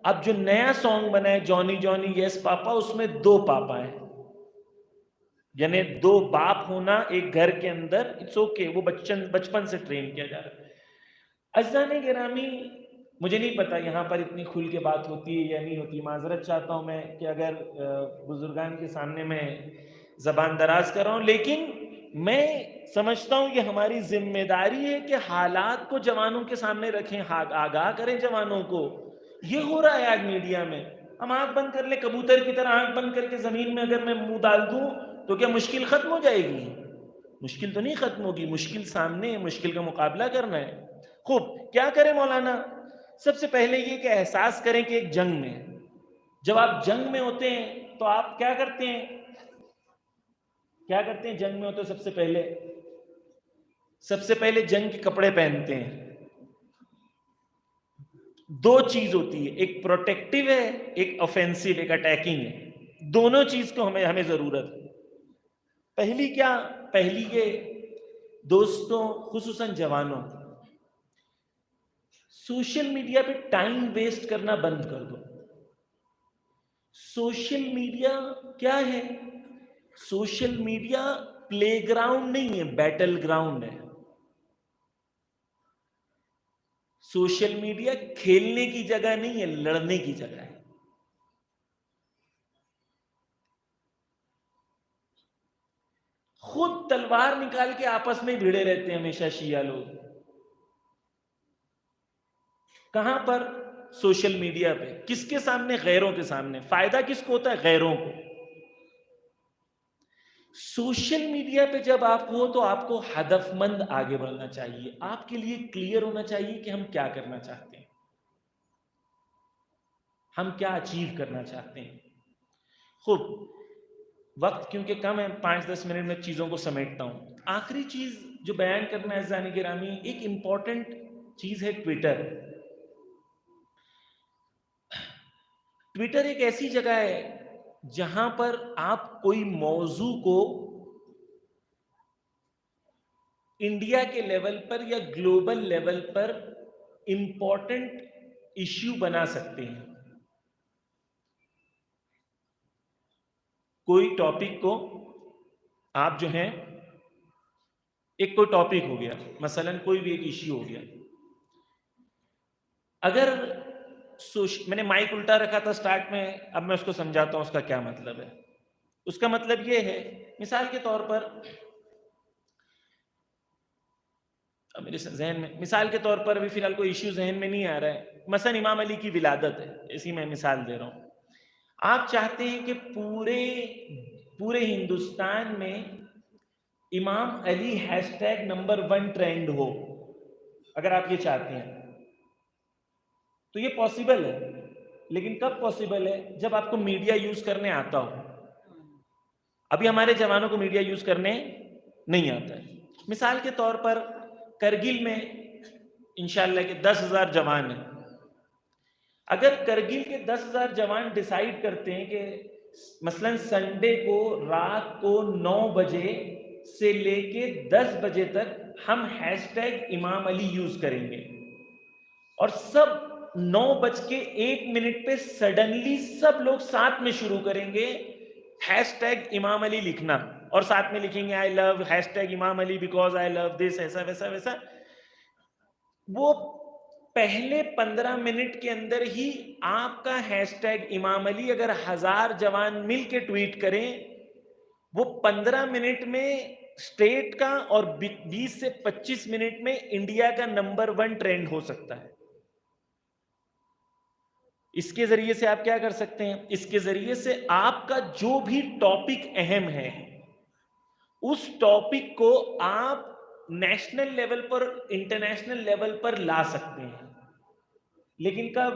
اب جو نیا سانگ بنا ہے جونی جونی یس پاپا، اس میں دو پاپا ہیں، یعنی دو باپ ہونا ایک گھر کے اندر، اٹس اوکے، وہ بچپن سے ٹرین کیا جا رہا ہے۔ عزیزان گرامی، مجھے نہیں پتا یہاں پر اتنی کھل کے بات ہوتی ہے یا نہیں ہوتی، معذرت چاہتا ہوں میں کہ اگر بزرگان کے سامنے میں زبان دراز کر رہا ہوں، لیکن میں سمجھتا ہوں یہ ہماری ذمہ داری ہے کہ حالات کو جوانوں کے سامنے رکھیں، آگاہ کریں جوانوں کو۔ یہ ہو رہا ہے آج میڈیا میں، ہم آنکھ بند کر لیں، کبوتر کی طرح آنکھ بند کر کے زمین میں اگر میں منہ ڈال دوں تو کیا مشکل ختم ہو جائے گی؟ مشکل تو نہیں ختم ہوگی، مشکل سامنے ہے، مشکل کا مقابلہ کرنا ہے۔ خوب، کیا کریں مولانا؟ سب سے پہلے یہ کہ احساس کریں کہ ایک جنگ میں، جب آپ جنگ میں ہوتے ہیں تو آپ کیا کرتے ہیں؟ کیا کرتے ہیں جنگ میں ہوتے؟ سب سے پہلے جنگ کے کپڑے پہنتے ہیں۔ دو چیز ہوتی ہے، ایک پروٹیکٹیو ہے، ایک آفینسیو، ایک اٹیکنگ ہے، دونوں چیز کو ہمیں ضرورت ہے۔ پہلی کیا؟ پہلی یہ دوستوں، خصوصاً جوانوں، سوشل میڈیا پہ ٹائم ویسٹ کرنا بند کر دو۔ سوشل میڈیا کیا ہے؟ سوشل میڈیا پلے گراؤنڈ نہیں ہے، بیٹل گراؤنڈ ہے۔ سوشل میڈیا کھیلنے کی جگہ نہیں ہے، لڑنے کی جگہ ہے۔ خود تلوار نکال کے آپس میں بھیڑے رہتے ہیں ہمیشہ شیعہ لوگ۔ کہاں پر؟ سوشل میڈیا پہ۔ کس کے سامنے؟ غیروں کے سامنے۔ فائدہ کس کو ہوتا ہے؟ غیروں کو۔ سوشل میڈیا پہ جب آپ ہو تو آپ کو ہدف مند آگے بڑھنا چاہیے، آپ کے لیے کلیئر ہونا چاہیے کہ ہم کیا کرنا چاہتے ہیں، ہم کیا اچیو کرنا چاہتے ہیں۔ خوب، وقت کیونکہ کم ہے، 5-10 منٹ میں چیزوں کو سمیٹتا ہوں۔ آخری چیز جو بیان کرنا ہے عزیزان گرامی، ایک امپورٹنٹ چیز ہے ٹویٹر۔ ٹویٹر ایک ایسی جگہ ہے جہاں پر آپ کوئی موضوع کو انڈیا کے لیول پر یا گلوبل لیول پر امپورٹنٹ ایشو بنا سکتے ہیں۔ کوئی ٹاپک کو آپ جو ہیں، ایک کوئی ٹاپک ہو گیا، مثلا کوئی بھی ایک ایشو ہو گیا، اگر میں نے مائک الٹا رکھا تھا سٹارٹ میں، اب میں اس کو سمجھاتا ہوں اس کا کیا مطلب ہے۔ اس کا مطلب یہ ہے، مثال کے طور پر میرے ذہن میں، مثال کے طور پر ابھی فی الحال کوئی ایشو ذہن میں نہیں آ رہا ہے، مثلا امام علی کی ولادت ہے، اسی میں مثال دے رہا ہوں۔ آپ چاہتے ہیں کہ پورے ہندوستان میں امام علی ہیش ٹیگ نمبر 1 ٹرینڈ ہو، اگر آپ یہ چاہتے ہیں تو یہ پاسبل ہے، لیکن کب پاسبل ہے؟ جب آپ کو میڈیا یوز کرنے آتا ہو۔ ابھی ہمارے جوانوں کو میڈیا یوز کرنے نہیں آتا ہے۔ مثال کے طور پر کرگل میں انشاءاللہ کہ 10,000 جوان ہیں، اگر کرگل کے 10,000 جوان ڈیسائیڈ کرتے ہیں کہ مثلا سنڈے کو رات کو 9 بجے سے لے کے 10 بجے تک ہم ہیش ٹیگ امام علی یوز کریں گے، اور سب 9:01 پہ سڈنلی سب لوگ ساتھ میں شروع کریں گے ہیش ٹیگ امام علی لکھنا، اور ساتھ میں لکھیں گے آئی لو ہیش ٹیگ امام علی بیکاز آئی لو دس، ایسا ویسا ویسا، وہ پہلے 15 منٹ کے اندر ہی آپ کا ہیش ٹیگ امام علی اگر 1000 جوان مل کے ٹویٹ کریں، وہ 15 منٹ میں اسٹیٹ کا اور 20 سے 25 منٹ میں انڈیا کا نمبر 1 ٹرینڈ ہو سکتا ہے۔ اس کے ذریعے سے آپ کیا کر سکتے ہیں؟ اس کے ذریعے سے آپ کا جو بھی ٹاپک اہم ہے، اس ٹاپک کو آپ نیشنل لیول پر، انٹرنیشنل لیول پر لا سکتے ہیں۔ لیکن کب؟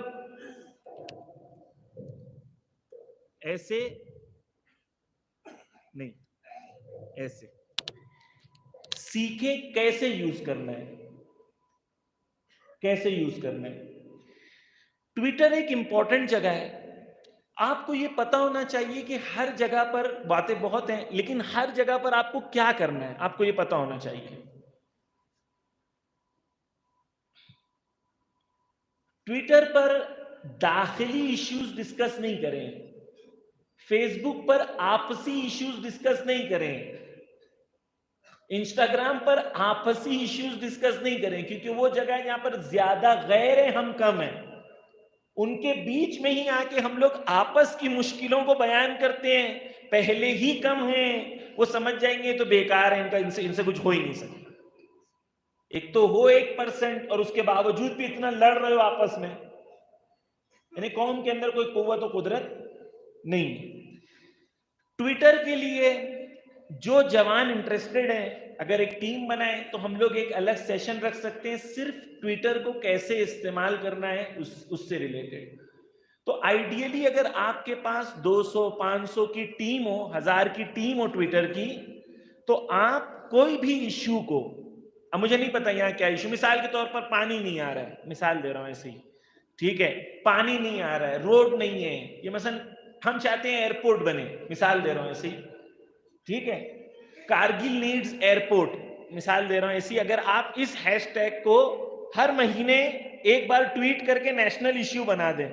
ایسے نہیں، ایسے سیکھیں کیسے یوز کرنا ہے، کیسے یوز کرنا ہے۔ ٹویٹر ایک امپورٹنٹ جگہ ہے، آپ کو یہ پتا ہونا چاہیے کہ ہر جگہ پر باتیں بہت ہیں، لیکن ہر جگہ پر آپ کو کیا کرنا ہے آپ کو یہ پتا ہونا چاہیے۔ ٹویٹر پر داخلی ایشوز ڈسکس نہیں کریں، فیس بک پر آپسی ایشوز ڈسکس نہیں کریں، انسٹاگرام پر آپسی ایشوز ڈسکس نہیں کریں، کیونکہ وہ جگہ ہے جہاں پر زیادہ غیر ہیں، ہم کم ہیں، ان کے بیچ میں ہی آ کے ہم لوگ آپس کی مشکلوں کو بیان کرتے ہیں، پہلے ہی کم ہیں، وہ سمجھ جائیں گے تو بیکار ہے، ان سے کچھ ہو ہی نہیں سکتا۔ ایک تو ہو 1% اور اس کے باوجود بھی اتنا لڑ رہے ہو آپس میں، یعنی قوم کے اندر کوئی قوت و قدرت نہیں ہے۔ ٹویٹر کے لیے جو جوان انٹرسٹڈ ہیں، اگر ایک ٹیم بنائیں تو ہم لوگ ایک الگ سیشن رکھ سکتے ہیں صرف ٹویٹر کو کیسے استعمال کرنا ہے اس سے ریلیٹڈ۔ تو آئیڈیلی اگر آپ کے پاس 200-500 کی ٹیم ہو، 1000 کی ٹیم ہو ٹویٹر کی، تو آپ کوئی بھی ایشو کو، اب مجھے نہیں پتا یہاں کیا ایشو، مثال کے طور پر پانی نہیں آ رہا ہے، مثال دے رہا ہوں ایسے ہی، ٹھیک ہے، پانی نہیں آ رہا ہے، روڈ نہیں ہے، یہ مثلا ہم چاہتے ہیں ایئرپورٹ بنے، مثال دے رہا ہوں ایسے ہی، ٹھیک ہے، کارگل نیڈز ایئرپورٹ، مثال دے رہا ہوں ایسی، اگر آپ اس ہیش ٹیگ کو ہر مہینے ایک بار ٹویٹ کر کے نیشنل ایشو بنا دیں۔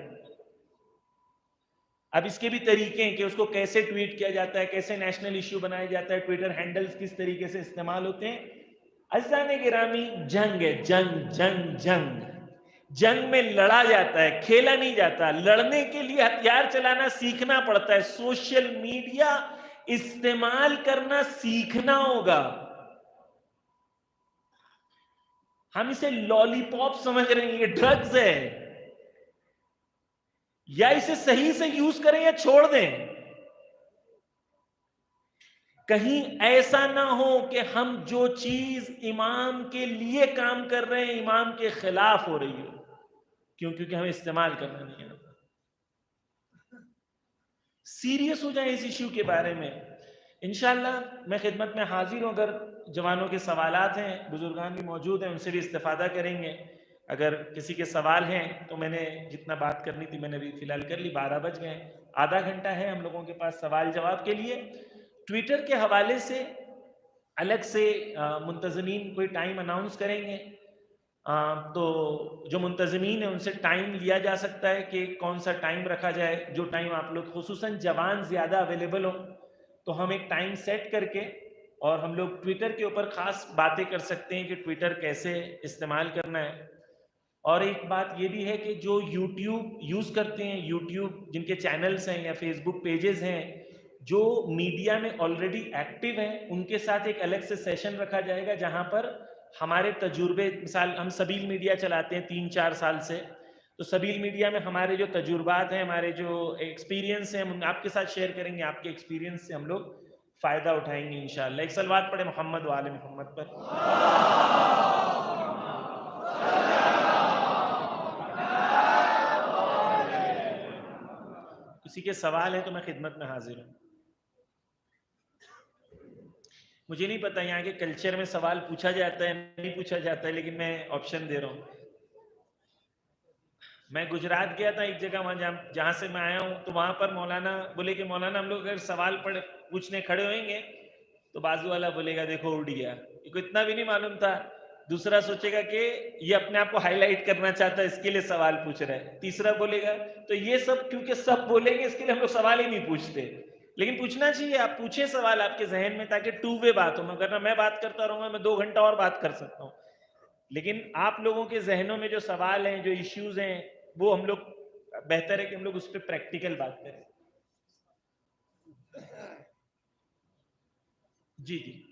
اب اس کے بھی طریقے ہیں کہ اس کو کیسے ٹویٹ کیا جاتا ہے، کیسے نیشنل ایشو بنایا جاتا ہے، ٹویٹر ہینڈلز کس طریقے سے استعمال ہوتے ہیں۔ عزیزان گرامی، جنگ ہے، جنگ جنگ جنگ، جنگ میں لڑا جاتا ہے، کھیلا نہیں جاتا، لڑنے کے لیے ہتھیار چلانا سیکھنا پڑتا ہے، سوشل میڈیا استعمال کرنا سیکھنا ہوگا۔ ہم اسے لالی پاپ سمجھ رہے ہیں، یہ ڈرگز ہے، یا اسے صحیح سے یوز کریں یا چھوڑ دیں۔ کہیں ایسا نہ ہو کہ ہم جو چیز امام کے لیے کام کر رہے ہیں امام کے خلاف ہو رہی ہو، کیونکہ ہمیں استعمال کرنا نہیں آتا۔ سیریس ہو جائیں اس ایشو کے بارے میں۔ انشاءاللہ میں خدمت میں حاضر ہوں، اگر جوانوں کے سوالات ہیں، بزرگان بھی موجود ہیں، ان سے بھی استفادہ کریں گے۔ اگر کسی کے سوال ہیں تو میں نے جتنا بات کرنی تھی میں نے بھی فی الحال کر لی، 12 بج گئے، آدھا گھنٹہ ہے ہم لوگوں کے پاس سوال جواب کے لیے۔ ٹویٹر کے حوالے سے الگ سے منتظمین کوئی ٹائم اناؤنس کریں گے، تو جو منتظمین ہیں ان سے ٹائم لیا جا سکتا ہے کہ کون سا ٹائم رکھا جائے، جو ٹائم آپ لوگ خصوصاً جوان زیادہ اویلیبل ہوں تو ہم ایک ٹائم سیٹ کر کے اور ہم لوگ ٹویٹر کے اوپر خاص باتیں کر سکتے ہیں کہ ٹویٹر کیسے استعمال کرنا ہے۔ اور ایک بات یہ بھی ہے کہ جو یوٹیوب یوز کرتے ہیں، یوٹیوب جن کے چینلز ہیں یا فیس بک پیجز ہیں، جو میڈیا میں آلریڈی ایکٹیو ہیں، ان کے ساتھ ایک الگ سے سیشن رکھا جائے گا جہاں پر ہمارے تجربے، مثال ہم سبیل میڈیا چلاتے ہیں 3-4 سال سے، تو سبیل میڈیا میں ہمارے جو تجربات ہیں، ہمارے جو ایکسپیرینس ہیں، ہم آپ کے ساتھ شیئر کریں گے، آپ کے ایکسپیرینس سے ہم لوگ فائدہ اٹھائیں گے انشاءاللہ۔ ایک صلوات پڑھے محمد و آل محمد پر۔ کسی کے سوال ہے تو میں خدمت میں حاضر ہوں۔ مجھے نہیں پتا یہاں کے کلچر میں سوال پوچھا جاتا ہے نہیں پوچھا جاتا ہے، لیکن میں آپشن دے رہا ہوں۔ میں گجرات گیا تھا ایک جگہ، وہاں جہاں سے میں آیا ہوں، تو وہاں پر مولانا بولے کہ مولانا ہم لوگ اگر سوال پوچھنے کھڑے ہوئیں گے تو بازو والا بولے گا دیکھو اڑ گیا، کو اتنا بھی نہیں معلوم تھا۔ دوسرا سوچے گا کہ یہ اپنے آپ کو ہائی لائٹ کرنا چاہتا ہے، اس کے لیے سوال پوچھ رہا ہے۔ تیسرا بولے گا تو یہ سب کیونکہ سب بولیں گے اس کے لیے ہم لوگ سوال ہی نہیں پوچھتے، لیکن پوچھنا چاہیے، آپ پوچھیں سوال آپ کے ذہن میں تاکہ ٹو وے بات ہو۔ ورنہ میں بات کرتا رہوں گا، میں 2 گھنٹہ اور بات کر سکتا ہوں، لیکن آپ لوگوں کے ذہنوں میں جو سوال ہیں، جو ایشوز ہیں، وہ ہم لوگ بہتر ہے کہ ہم لوگ اس پہ پریکٹیکل بات کریں۔ جی جی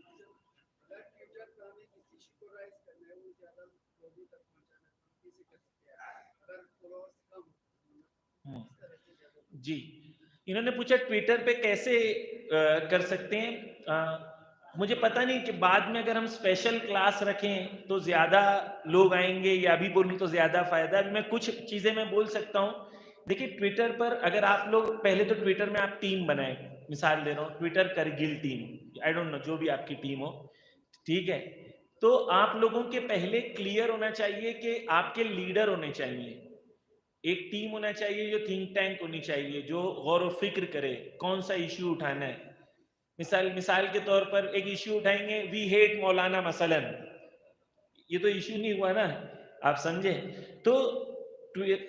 جی، انہوں نے پوچھا ٹویٹر پہ کیسے کر سکتے ہیں۔ مجھے پتہ نہیں کہ بعد میں اگر ہم اسپیشل کلاس رکھیں تو زیادہ لوگ آئیں گے یا ابھی بولوں تو زیادہ فائدہ ہے۔ میں کچھ چیزیں میں بول سکتا ہوں۔ دیکھیے ٹویٹر پر اگر آپ لوگ پہلے تو ٹویٹر میں آپ ٹیم بنائیں، مثال دے رہا ہوں ٹویٹر کرگل ٹیم، آئی ڈونٹ نو جو بھی آپ کی ٹیم ہو، ٹھیک ہے، تو آپ لوگوں کے پہلے کلیئر ہونا چاہیے کہ آپ کے لیڈر ہونے چاہیے، ایک ٹیم ہونا چاہیے جو تھنک ٹینک ہونی چاہیے، جو غور و فکر کرے کون سا ایشو اٹھانا ہے۔ مثال کے طور پر ایک ایشو اٹھائیں گے وی ہیٹ مولانا مثلا، یہ تو ایشو نہیں ہوا نا، آپ سمجھے؟ تو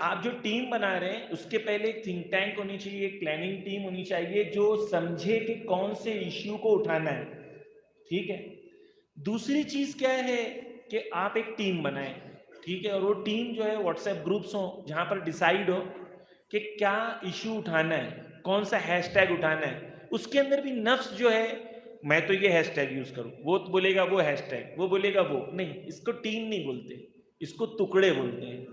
آپ جو ٹیم بنا رہے ہیں اس کے پہلے ایک تھنک ٹینک ہونی چاہیے، ایک پلاننگ ٹیم ہونی چاہیے جو سمجھے کہ کون سے ایشو کو اٹھانا ہے، ٹھیک ہے۔ دوسری چیز کیا ہے کہ آپ ایک ٹیم بنائیں، ٹھیک ہے، اور وہ ٹیم جو ہے واٹس ایپ گروپس ہوں جہاں پر ڈیسائیڈ ہو کہ کیا ایشو اٹھانا ہے، کون سا ہیش ٹیگ اٹھانا ہے۔ اس کے اندر بھی نفس جو ہے، میں تو یہ ہیش ٹیگ یوز کروں، وہ بولے گا وہ ہیش ٹیگ، وہ بولے گا وہ نہیں، اس کو ٹیم نہیں بولتے، اس کو ٹکڑے بولتے ہیں۔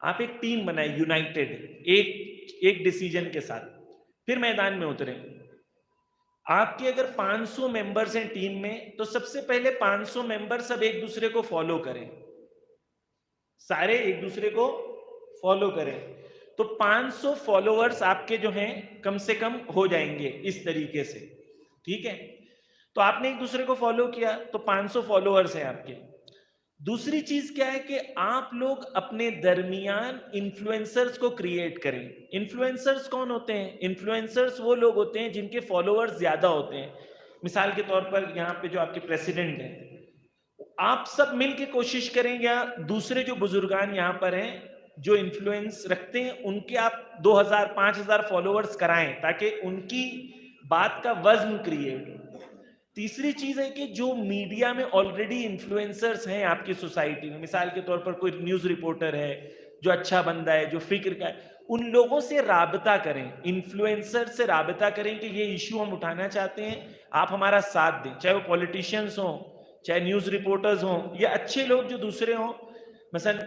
آپ ایک ٹیم بنائیں یونائٹیڈ، ایک ڈیسیجن کے ساتھ، پھر میدان میں اتریں۔ آپ کے اگر 500 ممبرز ہیں ٹیم میں تو سب سے پہلے 500 ممبر سب ایک دوسرے کو فالو کریں، سارے ایک دوسرے کو فالو کریں، تو 500 فالوورز آپ کے جو ہیں کم سے کم ہو جائیں گے اس طریقے سے، ٹھیک ہے۔ تو آپ نے ایک دوسرے کو فالو کیا تو 500 فالوورز ہیں آپ کے۔ دوسری چیز کیا ہے کہ آپ لوگ اپنے درمیان انفلوئنسرز کو کریٹ کریں۔ انفلوئنسرز کون ہوتے ہیں؟ انفلوئنسرز وہ لوگ ہوتے ہیں جن کے فالوورز زیادہ ہوتے ہیں۔ مثال کے طور پر یہاں پہ جو آپ کے پریزیڈنٹ ہیں، آپ سب مل کے کوشش کریں، یا دوسرے جو بزرگان یہاں پر ہیں جو انفلوئنس رکھتے ہیں ان کے آپ 2000-5000 فالوورز کرائیں تاکہ ان کی بات کا وزن کریٹ ہو۔ تیسری چیز ہے کہ جو میڈیا میں آلریڈی انفلوئنسرز ہیں آپ کی سوسائٹی میں، مثال کے طور پر کوئی نیوز رپورٹر ہے جو اچھا بندہ ہے، جو فکر کا ہے، ان لوگوں سے رابطہ کریں، انفلوئنسر سے رابطہ کریں کہ یہ ایشو ہم اٹھانا چاہتے ہیں، آپ ہمارا ساتھ دیں، چاہے وہ پولیٹیشینز ہوں، چاہے نیوز رپورٹرز ہوں، یا اچھے لوگ جو دوسرے ہوں، مثلا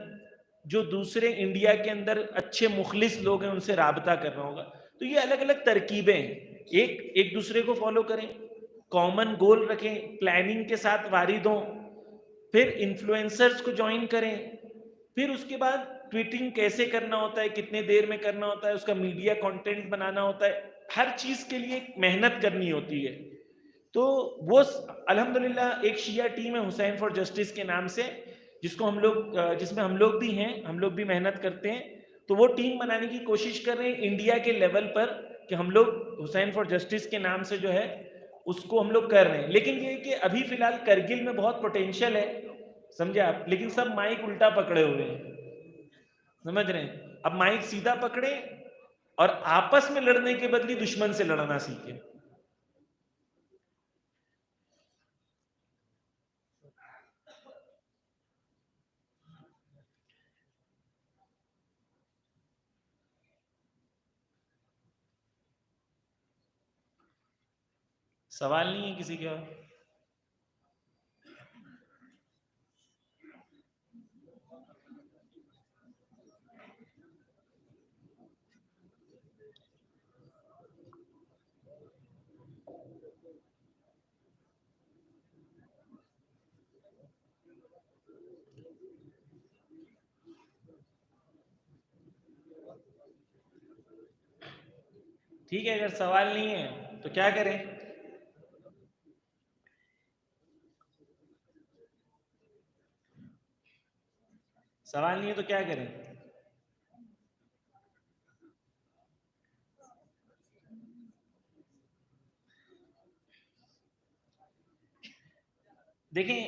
جو دوسرے انڈیا کے اندر اچھے مخلص لوگ ہیں ان سے رابطہ کرنا ہوگا۔ تو یہ الگ الگ ترکیبیں ہیں، ایک دوسرے کو فالو کریں، کامن گول رکھیں، پلاننگ کے ساتھ وارد ہوں، پھر انفلوئنسرز کو جوائن کریں، پھر اس کے بعد ٹویٹنگ کیسے کرنا ہوتا ہے، کتنے دیر میں کرنا ہوتا ہے، اس کا میڈیا کانٹینٹ بنانا ہوتا ہے، ہر چیز کے لیے محنت کرنی ہوتی ہے. تو وہ الحمدللہ ایک شیعہ ٹیم ہے حسین فار جسٹس کے نام سے، جس میں ہم لوگ بھی ہیں، ہم لوگ بھی محنت کرتے ہیں. تو وہ ٹیم بنانے کی کوشش کر رہے ہیں انڈیا کے لیول پر، کہ ہم لوگ حسین فار جسٹس کے نام سے جو ہے اس کو ہم لوگ کر رہے ہیں. لیکن یہ کہ ابھی فی الحال کرگل میں بہت پوٹینشیل ہے، سمجھے آپ، لیکن سب مائک الٹا پکڑے ہوئے ہیں، سمجھ رہے ہیں. اب مائک سیدھا پکڑے اور آپس میں لڑنے کے بدلے دشمن سے لڑنا سیکھے. سوال نہیں ہے کسی کے اور؟ ٹھیک ہے، اگر سوال نہیں ہے تو کیا کریں؟ سوال نہیں ہے تو کیا کریں؟ دیکھیں،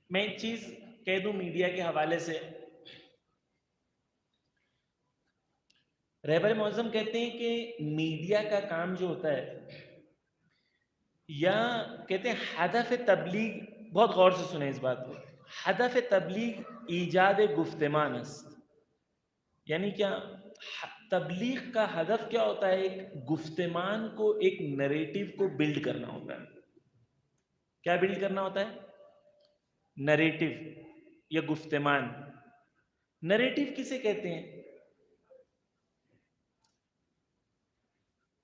میں ایک چیز کہہ دوں میڈیا کے حوالے سے. رہبر معظم کہتے ہیں کہ میڈیا کا کام جو ہوتا ہے، یا کہتے ہیں ہدف تبلیغ، بہت غور سے سنیں اس بات کو، ہدف تبلیغ ایجاد گفتمان است. یعنی کیا؟ تبلیغ کا ہدف کیا ہوتا ہے؟ ایک گفتمان کو، ایک نریٹو کو بلڈ کرنا ہوتا ہے. کیا بلڈ کرنا ہوتا ہے؟ نریٹو یا گفتمان. نریٹو کسے کہتے ہیں؟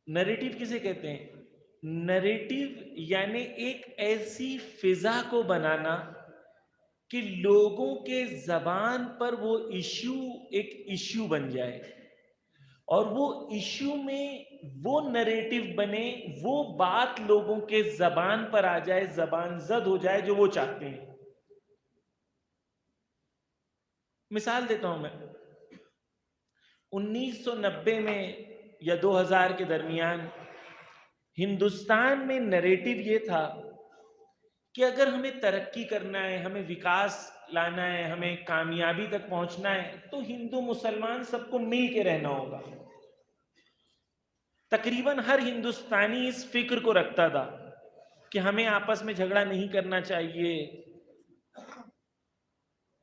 نریٹو کسے کہتے ہیں؟ نریٹو یعنی ایک ایسی فضا کو بنانا کہ لوگوں کے زبان پر وہ ایشو ایک ایشو بن جائے، اور وہ ایشو میں وہ نریٹو بنے، وہ بات لوگوں کے زبان پر آ جائے، زبان زد ہو جائے جو وہ چاہتے ہیں. مثال دیتا ہوں میں. 1990 میں یا 2000 کے درمیان ہندوستان میں نریٹو یہ تھا کہ اگر ہمیں ترقی کرنا ہے، ہمیں وکاس لانا ہے، ہمیں کامیابی تک پہنچنا ہے، تو ہندو مسلمان سب کو مل کے رہنا ہوگا. تقریباً ہر ہندوستانی اس فکر کو رکھتا تھا کہ ہمیں آپس میں جھگڑا نہیں کرنا چاہیے،